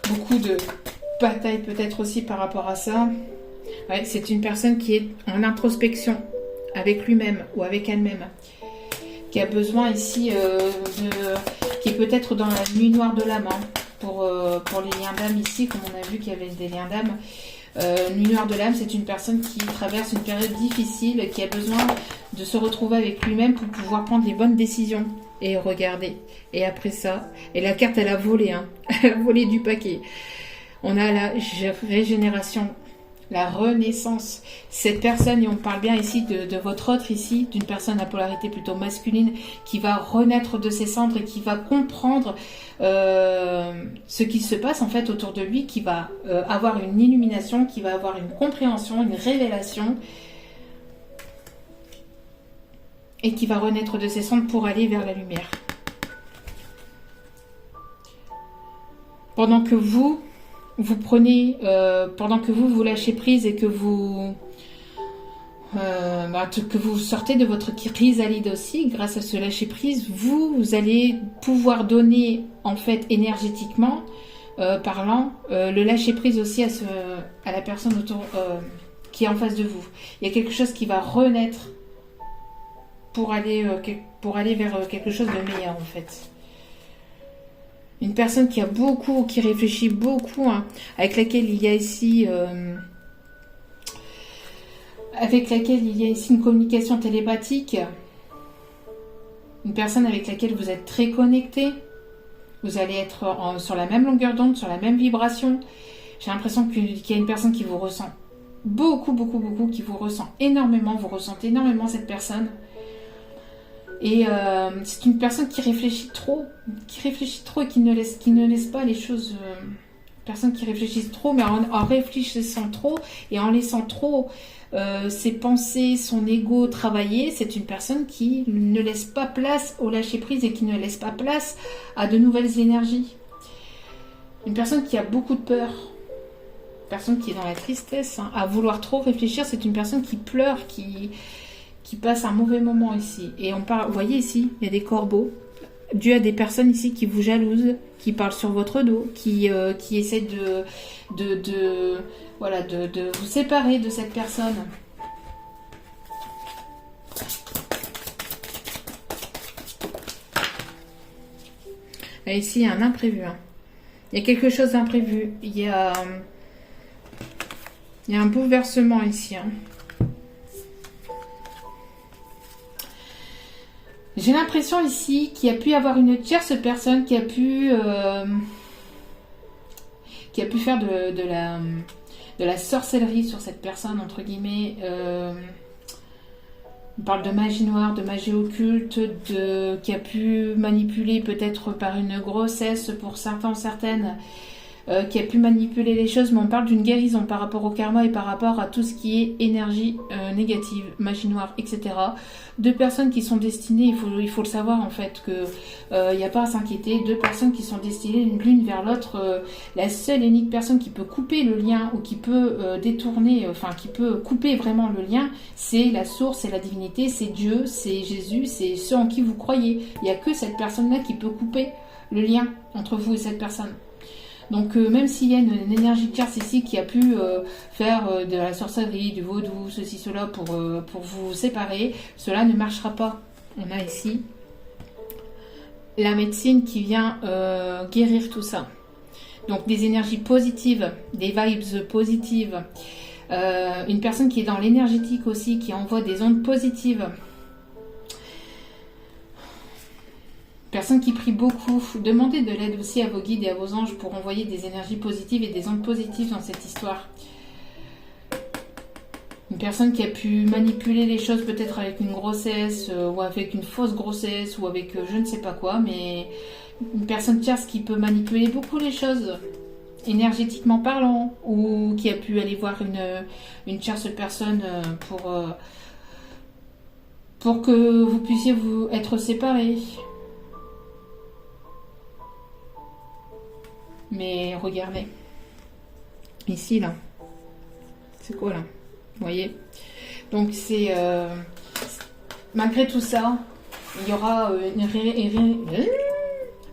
Beaucoup de batailles peut-être aussi par rapport à ça. Ouais, c'est une personne qui est en introspection avec lui-même ou avec elle-même. Qui a besoin ici qui est peut-être dans la nuit noire de l'âme, pour les liens d'âme ici, comme on a vu qu'il y avait des liens d'âme. Nuit noire de l'âme, c'est une personne qui traverse une période difficile, qui a besoin de se retrouver avec lui-même pour pouvoir prendre les bonnes décisions. Et regardez, et après ça, et la carte elle a volé, elle a volé du paquet. On a la régénération, la renaissance. Cette personne, et on parle bien ici de votre autre ici, d'une personne à polarité plutôt masculine, qui va renaître de ses cendres et qui va comprendre ce qui se passe en fait autour de lui, qui va avoir une illumination, qui va avoir une compréhension, une révélation, et qui va renaître de ses cendres pour aller vers la lumière. Pendant que vous prenez, pendant que vous lâchez prise et que vous sortez de votre chrysalide aussi, grâce à ce lâcher prise, vous allez pouvoir donner en fait énergétiquement parlant, le lâcher prise aussi à la personne autour qui est en face de vous. Il y a quelque chose qui va renaître pour aller vers quelque chose de meilleur en fait. Une personne qui réfléchit beaucoup, hein, avec laquelle il y a ici une communication télépathique. Une personne avec laquelle vous êtes très connecté. Vous allez être sur la même longueur d'onde, sur la même vibration. J'ai l'impression qu'il y a une personne qui vous ressent beaucoup, qui vous ressent énormément. Vous ressentez énormément cette personne. Et c'est une personne qui réfléchit trop et qui ne laisse pas les choses... personne qui réfléchit trop, mais en réfléchissant trop et en laissant trop ses pensées, son ego travailler, c'est une personne qui ne laisse pas place au lâcher-prise et qui ne laisse pas place à de nouvelles énergies. Une personne qui a beaucoup de peur. Une personne qui est dans la tristesse, hein, à vouloir trop réfléchir, c'est une personne qui pleure, qui passe un mauvais moment ici. Et on parle, vous voyez ici, il y a des corbeaux. Dû à des personnes ici qui vous jalousent, qui parlent sur votre dos, qui essaient de vous séparer de cette personne. Et ici, il y a un imprévu. Hein. Il y a quelque chose d'imprévu. Il y a un bouleversement ici. Hein. J'ai l'impression ici qu'il y a pu y avoir une tierce personne qui a pu faire de la sorcellerie sur cette personne, entre guillemets. On parle de magie noire, de magie occulte, qui a pu manipuler peut-être par une grossesse pour certains, certaines, qui a pu manipuler les choses, mais on parle d'une guérison par rapport au karma et par rapport à tout ce qui est énergie négative, magie noire, etc. Deux personnes qui sont destinées, il faut le savoir en fait, que il n'y a pas à s'inquiéter, deux personnes qui sont destinées l'une vers l'autre. La seule et unique personne qui peut couper le lien ou qui peut détourner, qui peut couper vraiment le lien, c'est la source, c'est la divinité, c'est Dieu, c'est Jésus, c'est ceux en qui vous croyez. Il n'y a que cette personne-là qui peut couper le lien entre vous et cette personne. Donc même s'il y a une énergie tierce ici qui a pu faire de la sorcellerie, du vaudou, ceci, cela pour vous séparer, cela ne marchera pas. On a ici la médecine qui vient guérir tout ça. Donc des énergies positives, des vibes positives. Une personne qui est dans l'énergétique aussi, qui envoie des ondes positives. Personne qui prie beaucoup, demandez de l'aide aussi à vos guides et à vos anges pour envoyer des énergies positives et des ondes positives dans cette histoire. Une personne qui a pu manipuler les choses peut-être avec une grossesse ou avec une fausse grossesse ou avec je ne sais pas quoi, mais une personne tierce qui peut manipuler beaucoup les choses énergétiquement parlant ou qui a pu aller voir une tierce personne pour que vous puissiez être séparés. Mais regardez, ici là, c'est quoi là? Vous voyez? Donc c'est malgré tout ça, il y aura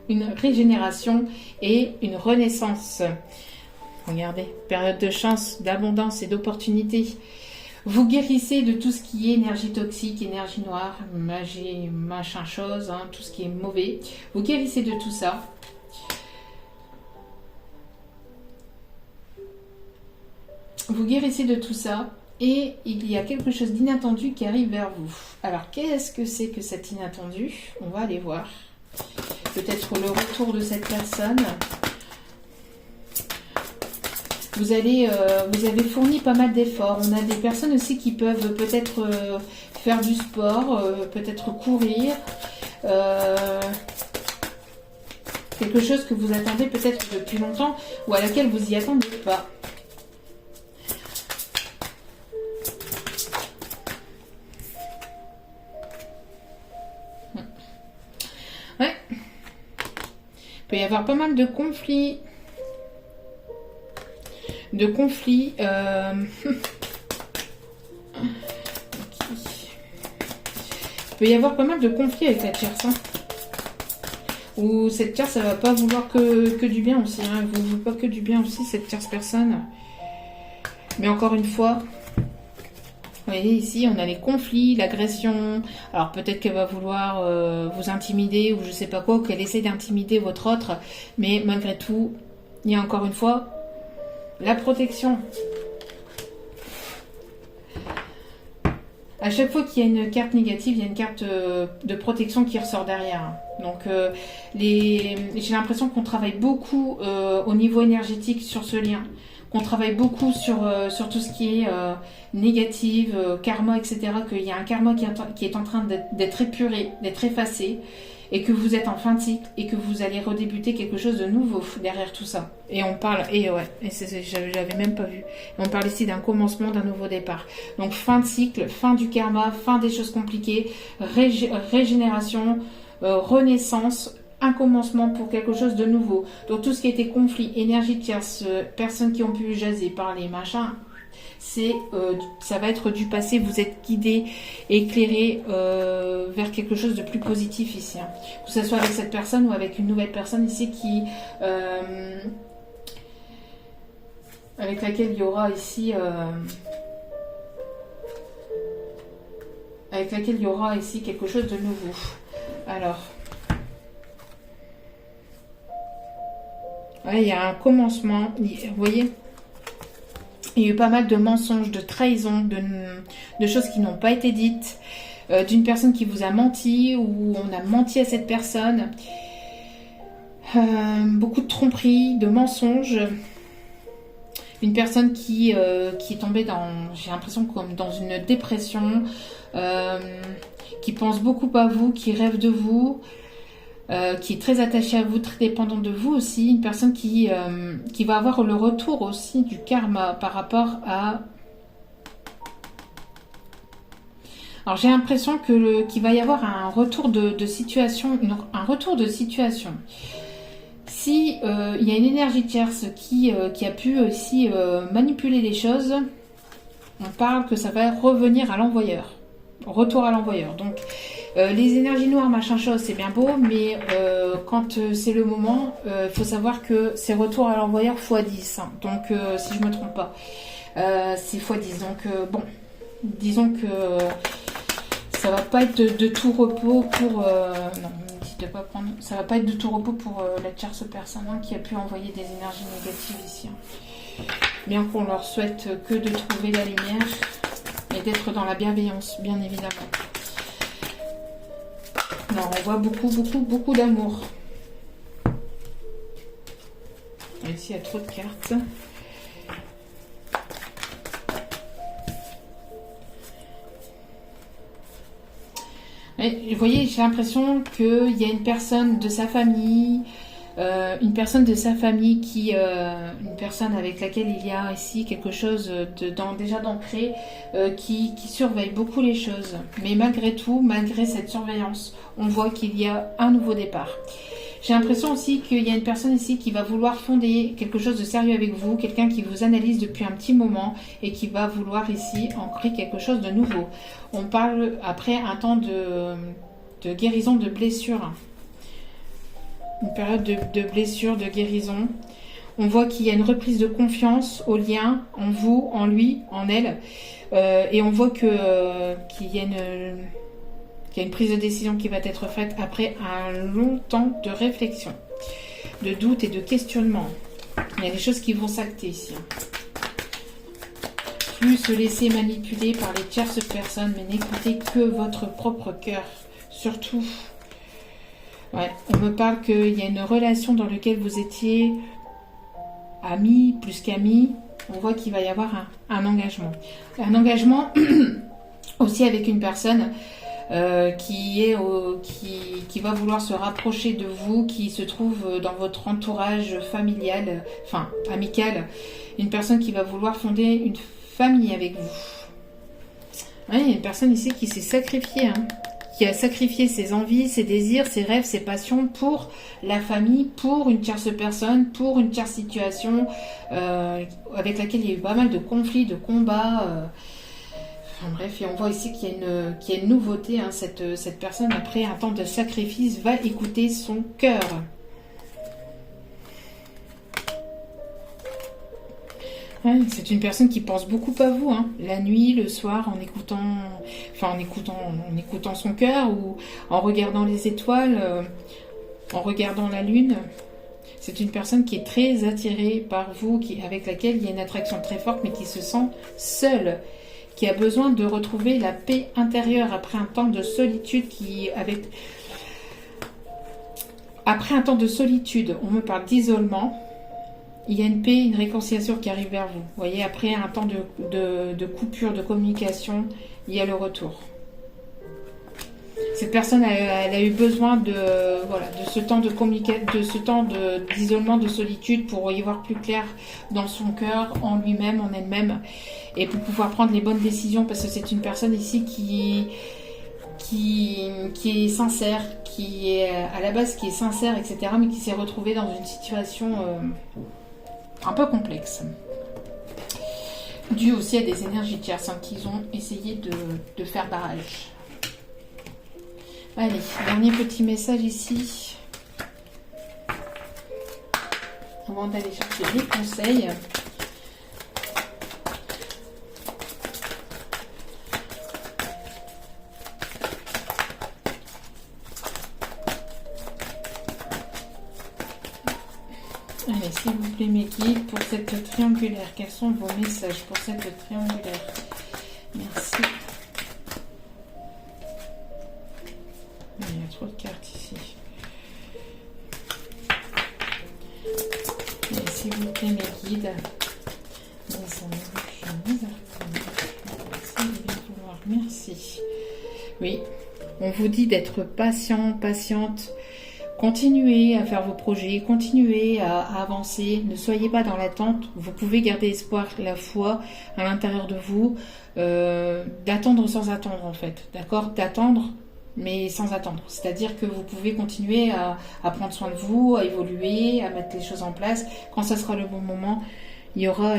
une régénération et une renaissance. Regardez, période de chance, d'abondance et d'opportunité. Vous guérissez de tout ce qui est énergie toxique, énergie noire, magie, machin chose, hein, tout ce qui est mauvais. Vous guérissez de tout ça. Vous guérissez de tout ça et il y a quelque chose d'inattendu qui arrive vers vous. Alors, qu'est-ce que c'est que cet inattendu? On va aller voir. Peut-être le retour de cette personne. Vous avez fourni pas mal d'efforts. On a des personnes aussi qui peuvent peut-être faire du sport, peut-être courir. Quelque chose que vous attendez peut-être depuis longtemps ou à laquelle vous n'y attendez pas. Ouais. Il peut y avoir pas mal de conflits. Il peut y avoir pas mal de conflits avec la tierce. Hein. Ou cette tierce, ça va pas vouloir que du bien aussi. Hein. Elle ne veut pas que du bien aussi, cette tierce personne. Mais encore une fois, vous voyez ici, on a les conflits, l'agression. Alors peut-être qu'elle va vouloir vous intimider ou je sais pas quoi, ou qu'elle essaie d'intimider votre autre. Mais malgré tout, il y a encore une fois la protection. À chaque fois qu'il y a une carte négative, il y a une carte de protection qui ressort derrière. Donc, j'ai l'impression qu'on travaille beaucoup au niveau énergétique sur ce lien. Qu'on travaille beaucoup sur tout ce qui est négatif, karma, etc. Qu'il y a un karma qui est en train d'être épuré, d'être effacé. Et que vous êtes en fin de cycle et que vous allez redébuter quelque chose de nouveau derrière tout ça. Et on parle, j'avais même pas vu. On parle ici d'un commencement, d'un nouveau départ. Donc fin de cycle, fin du karma, fin des choses compliquées, régénération, renaissance, un commencement pour quelque chose de nouveau. Donc tout ce qui était conflit, énergie tierce, personnes qui ont pu jaser, parler, machin, ça va être du passé. Vous êtes guidé, éclairé vers quelque chose de plus positif ici. Hein. Que ce soit avec cette personne ou avec une nouvelle personne ici avec laquelle il y aura ici quelque chose de nouveau. Alors, ouais, il y a un commencement. Vous voyez, il y a eu pas mal de mensonges, de trahisons, de choses qui n'ont pas été dites, d'une personne qui vous a menti ou on a menti à cette personne. Beaucoup de tromperies, de mensonges. Une personne qui est tombée j'ai l'impression comme dans une dépression, qui pense beaucoup à vous, qui rêve de vous, qui est très attachée à vous, très dépendante de vous aussi. Une personne qui va avoir le retour aussi du karma par rapport à... Alors j'ai l'impression qu'il va y avoir un retour de situation, un retour de situation. Si il y a une énergie tierce qui a pu aussi manipuler les choses, on parle que ça va revenir à l'envoyeur. Retour à l'envoyeur. Donc les énergies noires, machin chose, c'est bien beau, mais quand c'est le moment, il faut savoir que c'est retour à l'envoyeur x10. Hein. Donc si je me trompe pas, c'est x10. Donc bon, disons que ça va pas être de tout repos pour... non, de pas prendre, ça va pas être de tout repos pour la tierce personne qui a pu envoyer des énergies négatives ici. Hein. Bien qu'on leur souhaite que de trouver la lumière et d'être dans la bienveillance, bien évidemment. Alors, on voit beaucoup d'amour. Ici, il y a trop de cartes. Et, vous voyez, j'ai l'impression qu'il y a une personne de sa famille, une personne avec laquelle il y a ici quelque chose déjà d'ancré, qui surveille beaucoup les choses. Mais malgré tout, malgré cette surveillance, on voit qu'il y a un nouveau départ. J'ai l'impression aussi qu'il y a une personne ici qui va vouloir fonder quelque chose de sérieux avec vous, quelqu'un qui vous analyse depuis un petit moment et qui va vouloir ici ancrer quelque chose de nouveau. On parle après un temps de guérison de blessure. Une période de blessure, de guérison. On voit qu'il y a une reprise de confiance au lien, en vous, en lui, en elle. Et on voit qu'il y a une prise de décision qui va être faite après un long temps de réflexion, de doute et de questionnement. Il y a des choses qui vont s'acter ici. Plus se laisser manipuler par les tierces personnes, mais n'écoutez que votre propre cœur. Surtout, ouais, on me parle qu'il y a une relation dans laquelle vous étiez amis, plus qu'amis. On voit qu'il va y avoir un engagement. Un engagement aussi avec une personne qui va vouloir se rapprocher de vous, qui se trouve dans votre entourage familial, enfin amical, une personne qui va vouloir fonder une famille avec vous. Ouais, il y a une personne ici qui s'est sacrifiée, qui a sacrifié ses envies, ses désirs, ses rêves, ses passions pour la famille, pour une tierce personne, pour une tierce situation avec laquelle il y a eu pas mal de conflits, de combats. Enfin bref, et on voit ici qu'il y a une nouveauté. Hein. Cette personne, après un temps de sacrifice, va écouter son cœur. Ouais, c'est une personne qui pense beaucoup à vous, hein. La nuit, le soir, en écoutant son cœur ou en regardant les étoiles, en regardant la lune. C'est une personne qui est très attirée par vous, avec laquelle il y a une attraction très forte, mais qui se sent seule, qui a besoin de retrouver la paix intérieure après un temps de solitude Après un temps de solitude, on me parle d'isolement. Il y a une paix, une réconciliation qui arrive vers vous. Vous voyez, après un temps de coupure de communication, il y a le retour. Cette personne, elle a eu besoin de ce temps d'isolement, de solitude pour y voir plus clair dans son cœur, en lui-même, en elle-même, et pour pouvoir prendre les bonnes décisions, parce que c'est une personne ici qui est sincère, qui est à la base qui est sincère, etc., mais qui s'est retrouvée dans une situation un peu complexe, dû aussi à des énergies tierces qu'ils ont essayé de faire barrage. Allez, dernier petit message ici, avant d'aller chercher les conseils. Allez, s'il vous plaît, mes guides, pour cette triangulaire, quels sont vos messages pour cette triangulaire? Merci. Il y a trop de cartes ici. Allez, s'il vous plaît, mes guides, merci. Oui, on vous dit d'être patient, patiente. Continuez à faire vos projets, continuez à avancer, ne soyez pas dans l'attente, vous pouvez garder espoir, la foi à l'intérieur de vous, d'attendre sans attendre en fait, d'accord? D'attendre mais sans attendre, c'est-à-dire que vous pouvez continuer à prendre soin de vous, à évoluer, à mettre les choses en place. Quand ça sera le bon moment, il y aura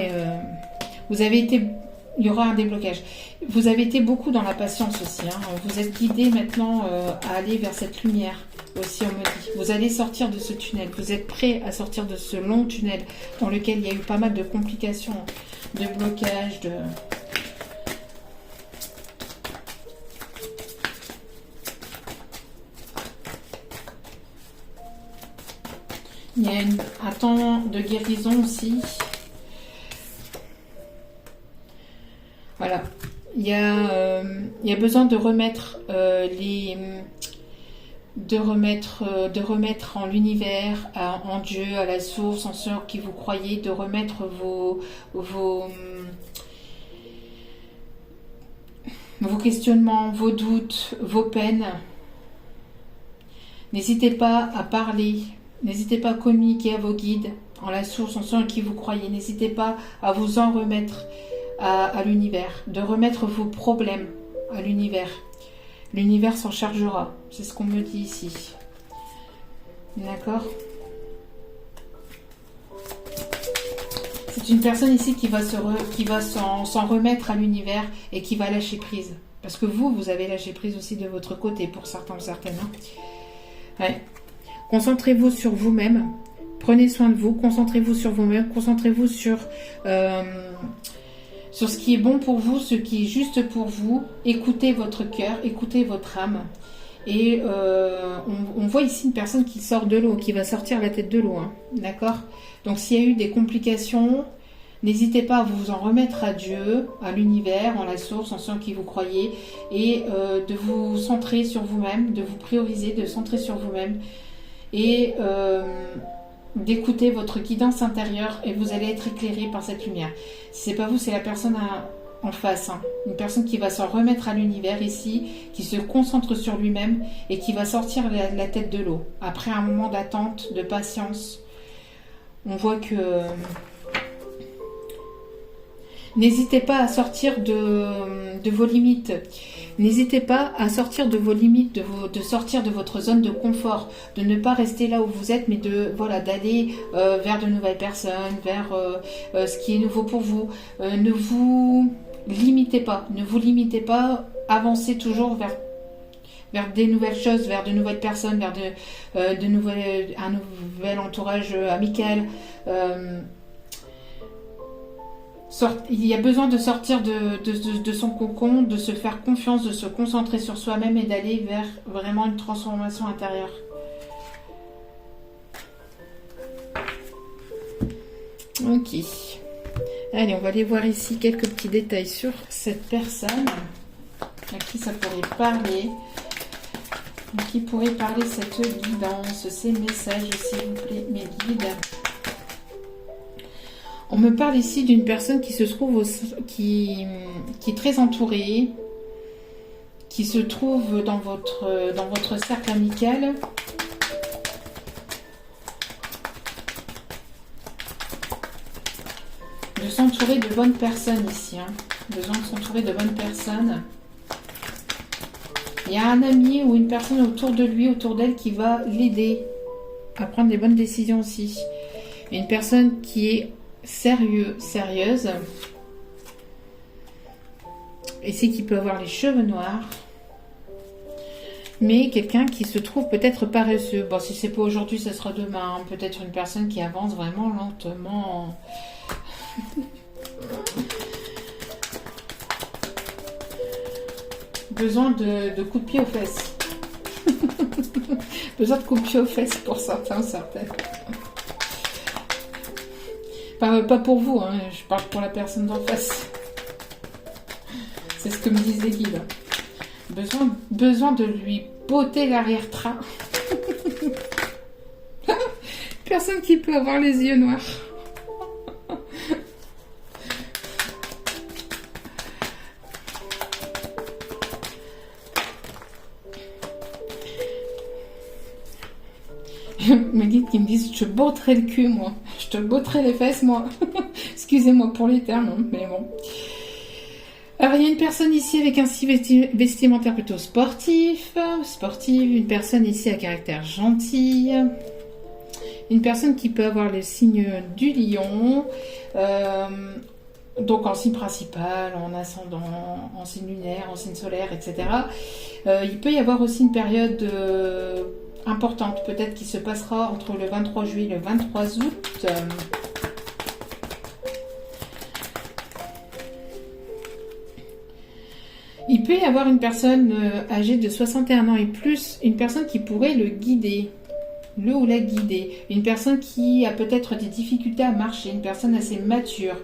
un déblocage. Vous avez été beaucoup dans la patience aussi, hein. Vous êtes guidé maintenant à aller vers cette lumière. Aussi, on me dit, vous allez sortir de ce tunnel, vous êtes prêt à sortir de ce long tunnel dans lequel il y a eu pas mal de complications, de blocages, Il y a un temps de guérison aussi. Voilà, il y a besoin de remettre de remettre en l'univers, en Dieu, à la source, en ce qui vous croyez, de remettre vos questionnements, vos doutes, vos peines. N'hésitez pas à parler, n'hésitez pas à communiquer à vos guides, en la source, en ce qui vous croyez. N'hésitez pas à vous en remettre à l'univers, de remettre vos problèmes à l'univers. L'univers s'en chargera, c'est ce qu'on me dit ici. D'accord? C'est une personne ici qui va s'en remettre à l'univers et qui va lâcher prise. Parce que vous avez lâché prise aussi de votre côté, pour certains ou certaines. Ouais. Concentrez-vous sur vous-même. Prenez soin de vous. Concentrez-vous sur vous-même. Concentrez-vous sur ce qui est bon pour vous, ce qui est juste pour vous. Écoutez votre cœur, écoutez votre âme. Et on voit ici une personne qui sort de l'eau, qui va sortir la tête de l'eau. Hein. D'accord? Donc s'il y a eu des complications, n'hésitez pas à vous en remettre à Dieu, à l'univers, en la source, en ce qui vous croyez, et de vous centrer sur vous-même, de vous prioriser, de centrer sur vous-même, et d'écouter votre guidance intérieure, et vous allez être éclairé par cette lumière. Si c'est pas vous, c'est la personne en face, hein. Une personne qui va s'en remettre à l'univers ici, qui se concentre sur lui-même et qui va sortir la tête de l'eau. Après un moment d'attente, de patience, on voit que n'hésitez pas à sortir de vos limites. N'hésitez pas à sortir de vos limites, de sortir de votre zone de confort, de ne pas rester là où vous êtes, mais d'aller vers de nouvelles personnes, vers ce qui est nouveau pour vous. limitez pas. Ne vous limitez pas. Avancez toujours vers des nouvelles choses, vers de nouvelles personnes, vers un nouvel entourage amical. Il y a besoin de sortir de son cocon, de se faire confiance, de se concentrer sur soi-même et d'aller vers vraiment une transformation intérieure. Ok. Allez, on va aller voir ici quelques petits détails sur cette personne à qui ça pourrait parler. Qui pourrait parler cette guidance, ces messages, s'il vous plaît, mes guides. On me parle ici d'une personne qui se trouve qui est très entourée, qui se trouve dans votre cercle amical. De s'entourer de bonnes personnes ici. Besoin de s'entourer de bonnes personnes. Il y a un ami ou une personne autour de lui, autour d'elle, qui va l'aider à prendre des bonnes décisions aussi. Une personne qui est sérieuse. Et c'est qui peut avoir les cheveux noirs. Mais quelqu'un qui se trouve peut-être paresseux. Bon, si c'est pas aujourd'hui, ce sera demain. Peut-être une personne qui avance vraiment lentement. Besoin de coups de pied aux fesses. Besoin de coups de pied aux fesses pour certains, certaines. Pas pour vous, hein, je parle pour la personne d'en face. C'est ce que me disent les guides. Besoin de lui botter l'arrière-train. Personne qui peut avoir les yeux noirs. Mes guides qui me disent je te botterai le cul moi, je te botterai les fesses moi. Excusez-moi pour les termes, hein, mais bon. Alors il y a une personne ici avec un style vestimentaire plutôt sportive, une personne ici à caractère gentil, une personne qui peut avoir le signe du lion, donc en signe principal, en ascendant, en signe lunaire, en signe solaire, etc. Il peut y avoir aussi une période importante, peut-être qui se passera entre le 23 juillet et le 23 août. Il peut y avoir une personne âgée de 61 ans et plus, une personne qui pourrait le guider, le ou la guider, une personne qui a peut-être des difficultés à marcher, une personne assez mature,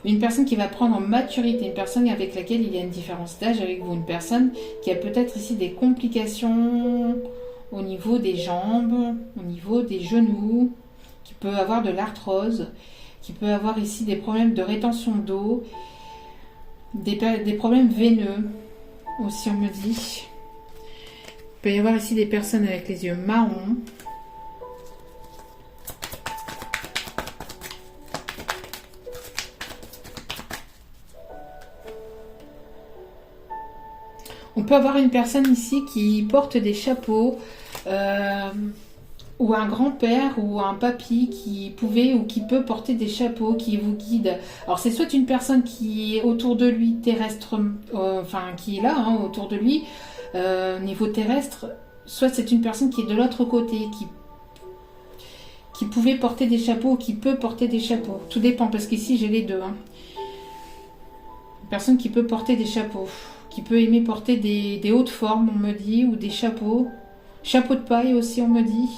une personne qui va prendre en maturité, une personne avec laquelle il y a une différence d'âge avec vous, une personne qui a peut-être ici des complications au niveau des jambes, au niveau des genoux, qui peut avoir de l'arthrose, qui peut avoir ici des problèmes de rétention d'eau, des problèmes veineux aussi on me dit. Il peut y avoir ici des personnes avec les yeux marrons. On peut avoir une personne ici qui porte des chapeaux, ou un grand-père ou un papy qui pouvait ou qui peut porter des chapeaux, qui vous guide. Alors c'est soit une personne qui est autour de lui terrestre, qui est là, hein, autour de lui, niveau terrestre, soit c'est une personne qui est de l'autre côté, qui pouvait porter des chapeaux ou qui peut porter des chapeaux. Tout dépend, parce qu'ici j'ai les deux. Hein. Une personne qui peut porter des chapeaux, qui peut aimer porter des hautes formes, on me dit, ou des chapeaux. Chapeau de paille aussi, on me dit.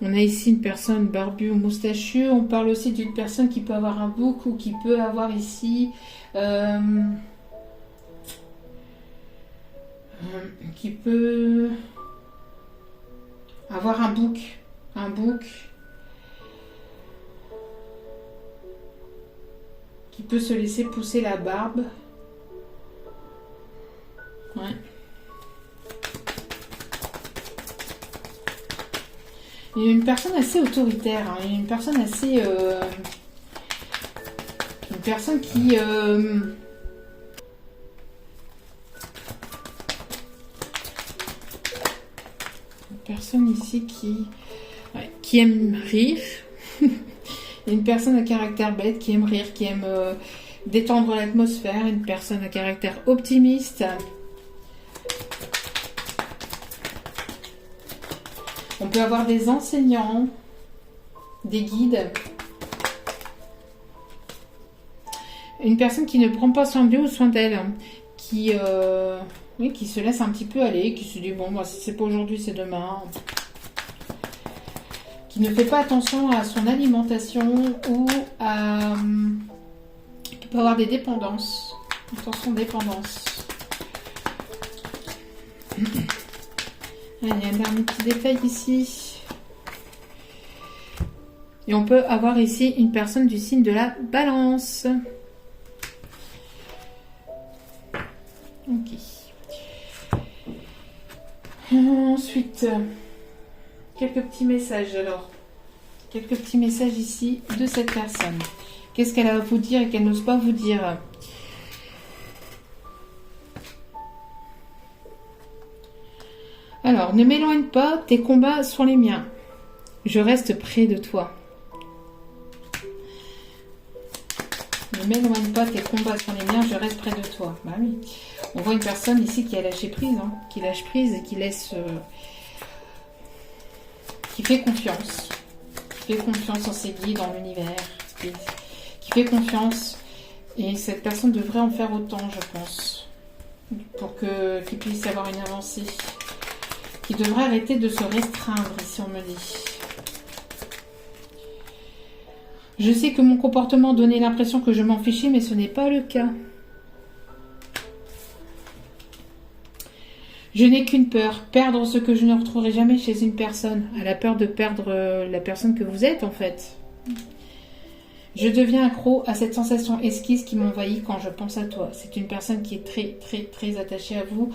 On a ici une personne barbue ou moustachue. On parle aussi d'une personne qui peut avoir un bouc ou qui peut avoir ici... qui peut avoir un bouc. Un bouc. Qui peut se laisser pousser la barbe. Ouais. Il y a une personne assez autoritaire, hein. Il y a une personne assez... une personne qui... une personne ici qui aime rire, Une personne à caractère bête qui aime rire, qui aime détendre l'atmosphère. Une personne à caractère optimiste. On peut avoir des enseignants, des guides. Une personne qui ne prend pas soin de lui ou soin d'elle. Qui se laisse un petit peu aller. Qui se dit, bon, bah, si c'est pas aujourd'hui, c'est demain. Qui ne fait pas attention à son alimentation ou à... qui peut avoir des dépendances. Attention, dépendance. Il y a un dernier petit détail ici. Et on peut avoir ici une personne du signe de la Balance. Ok. Ensuite, quelques petits messages alors. Quelques petits messages ici de cette personne. Qu'est-ce qu'elle a à vous dire et qu'elle n'ose pas vous dire? Alors, ne m'éloigne pas, tes combats sont les miens. Je reste près de toi. Ne m'éloigne pas, tes combats sont les miens, je reste près de toi. Bah oui. On voit une personne ici qui a lâché prise, hein, qui lâche prise et qui laisse... qui fait confiance. Qui fait confiance en ses guides, en l'univers. Qui fait confiance. Et cette personne devrait en faire autant, je pense. Pour qu'il puisse y avoir une avancée. Qui devrait arrêter de se restreindre, ici on me dit. Je sais que mon comportement donnait l'impression que je m'en fichais, mais ce n'est pas le cas. Je n'ai qu'une peur, perdre ce que je ne retrouverai jamais chez une personne. Elle a peur de perdre la personne que vous êtes, en fait. Je deviens accro à cette sensation esquisse qui m'envahit quand je pense à toi. C'est une personne qui est très, très, très attachée à vous,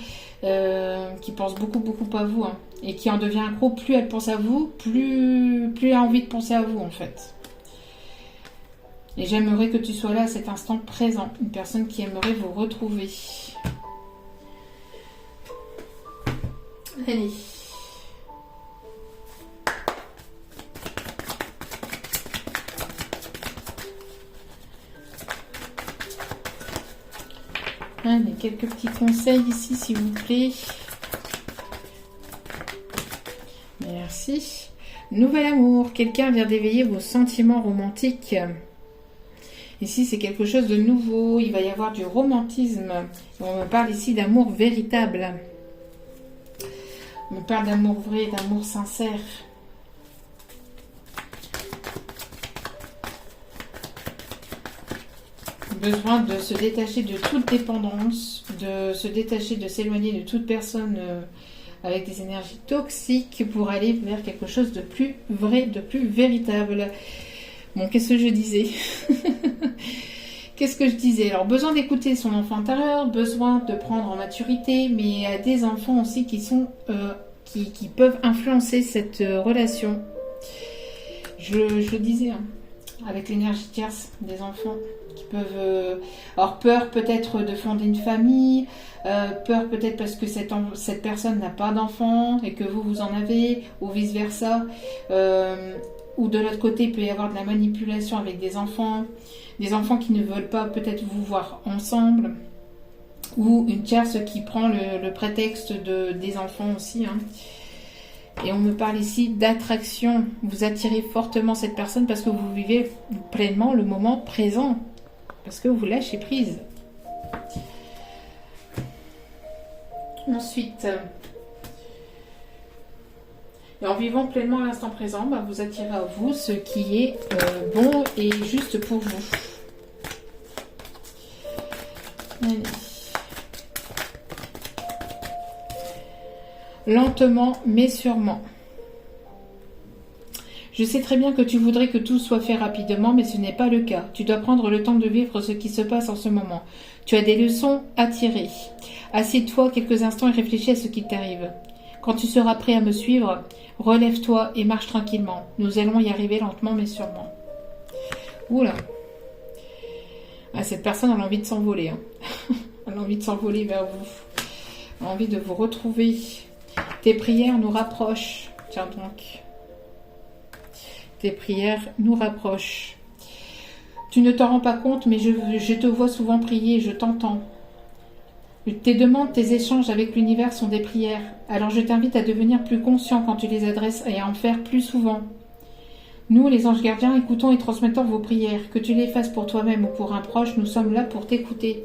qui pense beaucoup, beaucoup à vous, hein, et qui en devient accro. Plus elle pense à vous, plus elle a envie de penser à vous, en fait. Et j'aimerais que tu sois là à cet instant présent. Une personne qui aimerait vous retrouver. Allez. Allez, quelques petits conseils ici, s'il vous plaît. Merci. Nouvel amour. Quelqu'un vient d'éveiller vos sentiments romantiques. Ici, c'est quelque chose de nouveau. Il va y avoir du romantisme. On me parle ici d'amour véritable. On me parle d'amour vrai, d'amour sincère. Besoin de se détacher de toute dépendance, de se détacher, de s'éloigner de toute personne avec des énergies toxiques pour aller vers quelque chose de plus vrai, de plus véritable. Bon, qu'est-ce que je disais? Qu'est-ce que je disais? Alors, besoin d'écouter son enfant intérieur, besoin de prendre en maturité, mais il y a des enfants aussi qui sont qui peuvent influencer cette relation. Je le disais, hein, avec l'énergie tierce des enfants qui peuvent avoir peur peut-être de fonder une famille, peur peut-être parce que cette personne n'a pas d'enfant et que vous en avez, ou vice-versa. Ou de l'autre côté, il peut y avoir de la manipulation avec des enfants qui ne veulent pas peut-être vous voir ensemble, ou une tierce qui prend le prétexte des enfants aussi. Hein. Et on me parle ici d'attraction. Vous attirez fortement cette personne parce que vous vivez pleinement le moment présent, parce que vous lâchez prise. Ensuite... Et en vivant pleinement l'instant présent, bah, vous attirez à vous ce qui est bon et juste pour vous. Allez. Lentement mais sûrement. Je sais très bien que tu voudrais que tout soit fait rapidement, mais ce n'est pas le cas. Tu dois prendre le temps de vivre ce qui se passe en ce moment. Tu as des leçons à tirer. Assieds-toi quelques instants et réfléchis à ce qui t'arrive. Quand tu seras prêt à me suivre, relève-toi et marche tranquillement. Nous allons y arriver lentement mais sûrement. Oula. Ah, cette personne a envie de s'envoler. Hein. Elle a envie de s'envoler vers vous. Elle a envie de vous retrouver. Tes prières nous rapprochent. Tiens donc. Tes prières nous rapprochent. Tu ne t'en rends pas compte, mais je te vois souvent prier, je t'entends. Tes demandes, tes échanges avec l'univers sont des prières. Alors je t'invite à devenir plus conscient quand tu les adresses et à en faire plus souvent. Nous, les anges gardiens, écoutons et transmettons vos prières. Que tu les fasses pour toi-même ou pour un proche, nous sommes là pour t'écouter.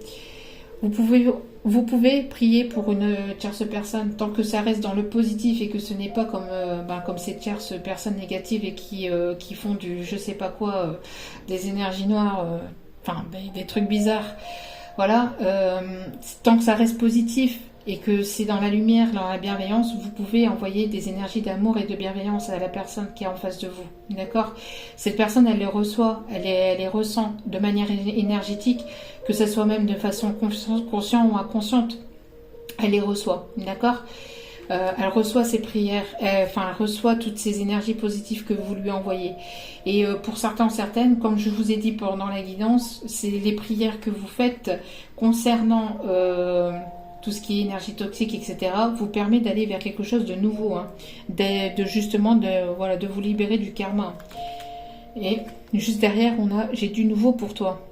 Vous pouvez prier pour une tierce personne tant que ça reste dans le positif et que ce n'est pas comme ces tierces personnes négatives et qui font du je sais pas quoi, des énergies noires, des trucs bizarres. Voilà, tant que ça reste positif et que c'est dans la lumière, dans la bienveillance, vous pouvez envoyer des énergies d'amour et de bienveillance à la personne qui est en face de vous. D'accord ? Cette personne, elle les reçoit, elle les ressent de manière énergétique, que ce soit même de façon consciente ou inconsciente. Elle les reçoit. D'accord ? Elle reçoit ses prières, elle reçoit toutes ces énergies positives que vous lui envoyez. Et pour certaines, comme je vous ai dit pendant la guidance, c'est les prières que vous faites concernant tout ce qui est énergie toxique, etc., vous permet d'aller vers quelque chose de nouveau, hein, de vous libérer du karma. Et juste derrière, j'ai du nouveau pour toi.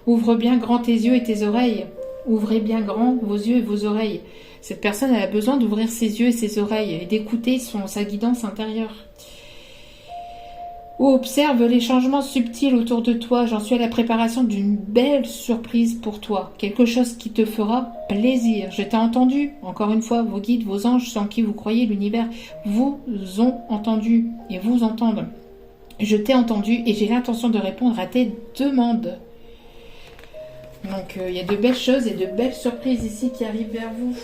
Ouvre bien grand tes yeux et tes oreilles. Ouvrez bien grand vos yeux et vos oreilles. Cette personne elle a besoin d'ouvrir ses yeux et ses oreilles et d'écouter sa guidance intérieure. Observe les changements subtils autour de toi. J'en suis à la préparation d'une belle surprise pour toi. Quelque chose qui te fera plaisir. Je t'ai entendu. Encore une fois, vos guides, vos anges, sans qui vous croyez, l'univers vous ont entendu et vous entendent. Je t'ai entendu et j'ai l'intention de répondre à tes demandes. Donc, il y a de belles choses et de belles surprises ici qui arrivent vers vous.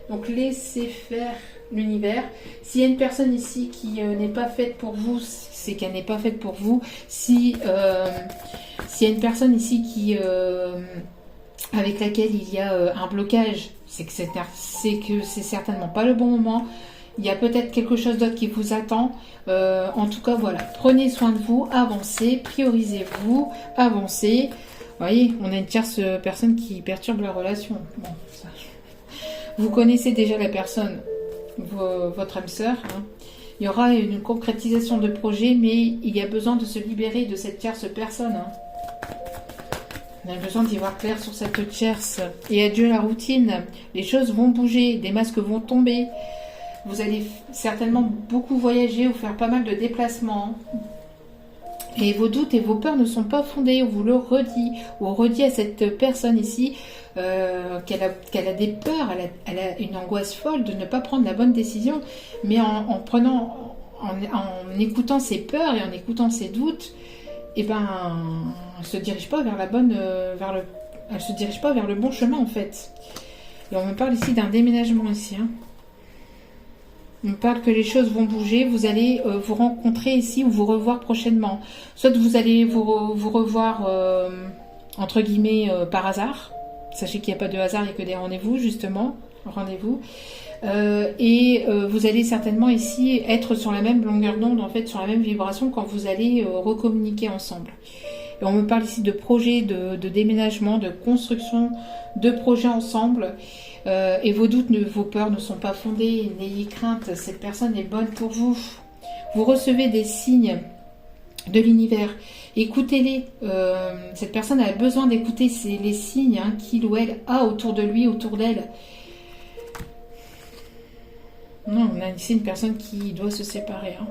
Donc, laissez faire l'univers. S'il y a une personne ici qui n'est pas faite pour vous, c'est qu'elle n'est pas faite pour vous. S'il y a une personne ici avec laquelle il y a un blocage, c'est que c'est certainement pas le bon moment. Il y a peut-être quelque chose d'autre qui vous attend. En tout cas, voilà. Prenez soin de vous, avancez, priorisez-vous, avancez. Vous voyez, on a une tierce personne qui perturbe la relation. Bon, ça. Vous connaissez déjà la personne, votre âme sœur. Hein. Il y aura une concrétisation de projet, mais il y a besoin de se libérer de cette tierce personne. Hein. On a besoin d'y voir clair sur cette tierce. Et adieu la routine. Les choses vont bouger, des masques vont tomber. Vous allez certainement beaucoup voyager ou faire pas mal de déplacements. Et vos doutes et vos peurs ne sont pas fondés, on vous le redit. On redit à cette personne ici qu'elle a des peurs, elle a une angoisse folle de ne pas prendre la bonne décision. Mais en écoutant ses peurs et en écoutant ses doutes, elle se dirige pas vers elle se dirige pas vers le bon chemin en fait. Et on me parle ici d'un déménagement ici. Hein. On me parle que les choses vont bouger, vous allez vous rencontrer ici ou vous revoir prochainement. Soit vous allez vous revoir entre guillemets par hasard. Sachez qu'il n'y a pas de hasard, il n'y a que des rendez-vous justement. Et vous allez certainement ici être sur la même longueur d'onde, en fait, sur la même vibration quand vous allez recommuniquer ensemble. Et on me parle ici de projets, de déménagement, de construction, de projets ensemble. Et vos doutes, vos peurs ne sont pas fondés. N'ayez crainte, cette personne est bonne pour vous. Vous recevez des signes de l'univers. Écoutez-les. Cette personne a besoin d'écouter les signes qu'il ou elle a autour de lui, autour d'elle. Non, on a ici une personne qui doit se séparer. Hein.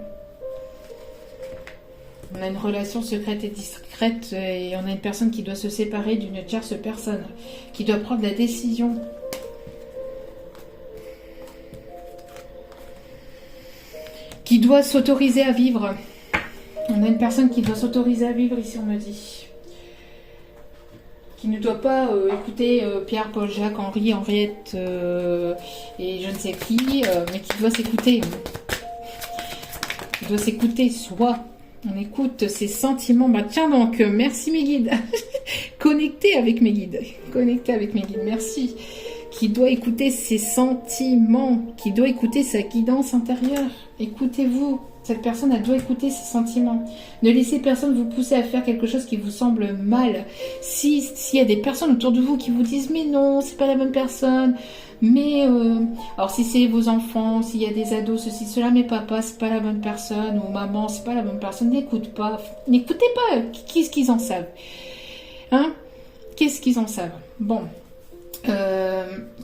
On a une relation secrète et discrète et on a une personne qui doit se séparer d'une tierce personne, qui doit prendre la décision. Qui doit s'autoriser à vivre. On a une personne qui doit s'autoriser à vivre ici, on me dit. Qui ne doit pas écouter Pierre, Paul, Jacques, Henri, Henriette et je ne sais qui, mais qui doit s'écouter. Qui doit s'écouter soi. On écoute ses sentiments. Bah tiens donc, merci mes guides. Connectez avec mes guides. Connectez avec mes guides, merci. Qui doit écouter ses sentiments. Qui doit écouter sa guidance intérieure. Écoutez-vous. Cette personne, elle doit écouter ses sentiments. Ne laissez personne vous pousser à faire quelque chose qui vous semble mal. S'il y a des personnes autour de vous qui vous disent « Mais non, c'est pas la bonne personne. Mais, alors si c'est vos enfants, s'il y a des ados, ceci, cela, mais papa, c'est pas la bonne personne, ou maman, c'est pas la bonne personne, n'écoutez pas, qu'est-ce qu'ils en savent? Hein? Qu'est-ce qu'ils en savent? Bon.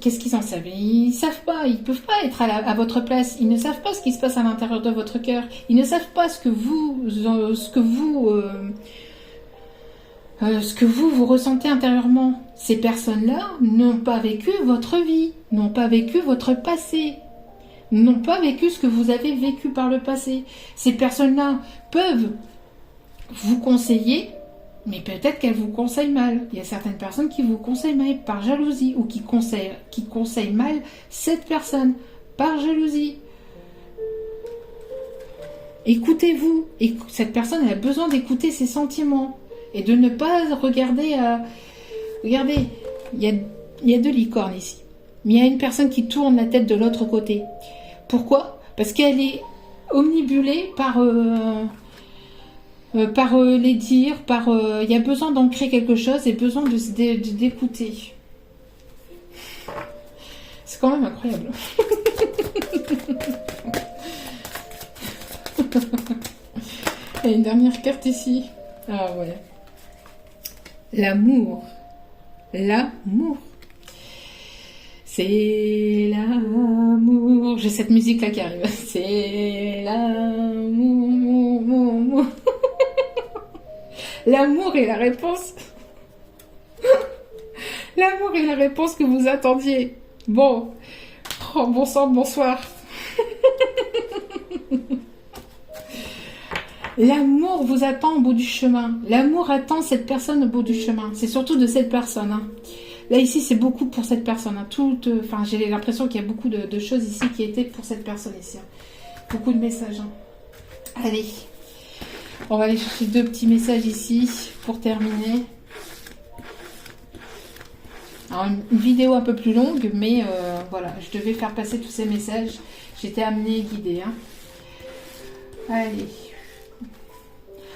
Qu'est-ce qu'ils en savent? Ils savent pas, ils peuvent pas être à votre place, ils ne savent pas ce qui se passe à l'intérieur de votre cœur, ils ne savent pas ce que vous ressentez intérieurement. Ces personnes-là n'ont pas vécu votre vie, n'ont pas vécu votre passé, n'ont pas vécu ce que vous avez vécu par le passé. Ces personnes-là peuvent vous conseiller, mais peut-être qu'elles vous conseillent mal. Il y a certaines personnes qui vous conseillent mal par jalousie, ou qui conseillent mal cette personne par jalousie. Écoutez-vous. Cette personne elle a besoin d'écouter ses sentiments et de ne pas regarder à... Regardez, il y a deux licornes ici. Mais il y a une personne qui tourne la tête de l'autre côté. Pourquoi? Parce qu'elle est omnibulée par les dires, il y a besoin d'ancrer quelque chose et besoin d'écouter. C'est quand même incroyable. Il y a une dernière carte ici. Ah ouais. L'amour. L'amour. C'est l'amour. J'ai cette musique là qui arrive. C'est l'amour. L'amour est la réponse. L'amour est la réponse que vous attendiez. Bon. Oh, bon sang, bonsoir. L'amour vous attend au bout du chemin. L'amour attend cette personne au bout du chemin. C'est surtout de cette personne. Hein. Là, ici, c'est beaucoup pour cette personne. Hein. J'ai l'impression qu'il y a beaucoup de choses ici qui étaient pour cette personne ici. Hein. Beaucoup de messages. Hein. Allez. On va aller chercher deux petits messages ici pour terminer. Alors, une vidéo un peu plus longue, mais voilà, je devais faire passer tous ces messages. J'étais amenée et guidée. Hein. Allez.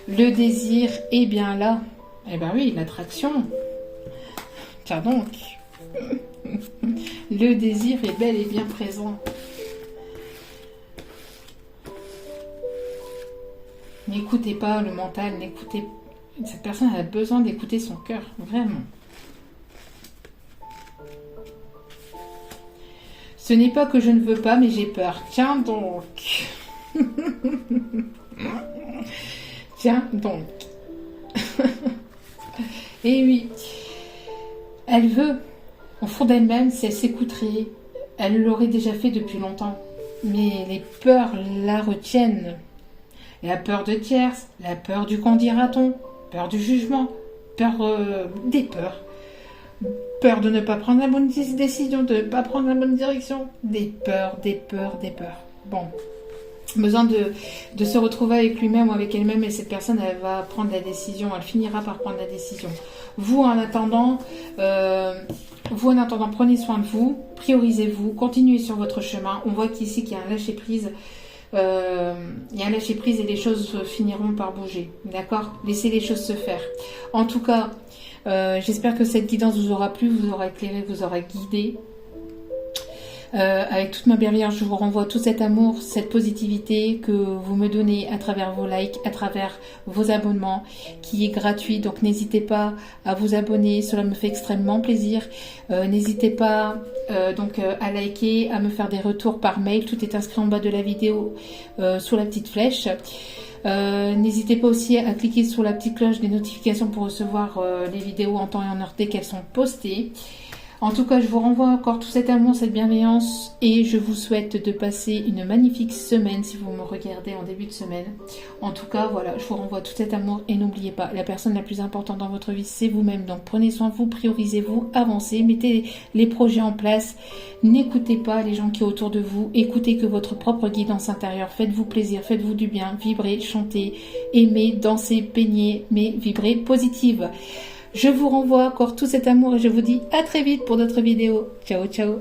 Le désir est bien là. Eh ben oui, l'attraction. Tiens donc. Le désir est bel et bien présent. N'écoutez pas le mental, n'écoutez... Cette personne a besoin d'écouter son cœur, vraiment. Ce n'est pas que je ne veux pas, mais j'ai peur. Tiens donc. Tiens donc. Et oui. Elle veut, au fond d'elle-même, si elle s'écouterait, elle l'aurait déjà fait depuis longtemps. Mais les peurs la retiennent. La peur de tierce, la peur du qu'en dira-t-on, peur du jugement, peur des peurs. Peur de ne pas prendre la bonne décision, de ne pas prendre la bonne direction. Des peurs, des peurs, des peurs. Bon. Besoin de se retrouver avec lui-même ou avec elle-même, et cette personne, elle va prendre la décision. Elle finira par prendre la décision. Vous, en attendant, prenez soin de vous, priorisez-vous, continuez sur votre chemin. On voit qu'ici, qu'il y a un lâcher-prise. Il y a un lâcher-prise et les choses finiront par bouger. D'accord? Laissez les choses se faire. En tout cas, j'espère que cette guidance vous aura plu, vous aura éclairé, vous aura guidé. Avec toute ma bienveillance, je vous renvoie tout cet amour, cette positivité que vous me donnez à travers vos likes, à travers vos abonnements, qui est gratuit. Donc n'hésitez pas à vous abonner, cela me fait extrêmement plaisir. N'hésitez pas à liker, à me faire des retours par mail. Tout est inscrit en bas de la vidéo sous la petite flèche. N'hésitez pas aussi à cliquer sur la petite cloche des notifications pour recevoir les vidéos en temps et en heure dès qu'elles sont postées. En tout cas, je vous renvoie encore tout cet amour, cette bienveillance, et je vous souhaite de passer une magnifique semaine si vous me regardez en début de semaine. En tout cas, voilà, je vous renvoie tout cet amour et n'oubliez pas, la personne la plus importante dans votre vie, c'est vous-même. Donc prenez soin de vous, priorisez-vous, avancez, mettez les projets en place. N'écoutez pas les gens qui sont autour de vous, écoutez que votre propre guidance intérieure. Faites-vous plaisir, faites-vous du bien, vibrez, chantez, aimez, dansez, peignez, mais vibrez positive. Je vous renvoie encore tout cet amour et je vous dis à très vite pour d'autres vidéos. Ciao, ciao.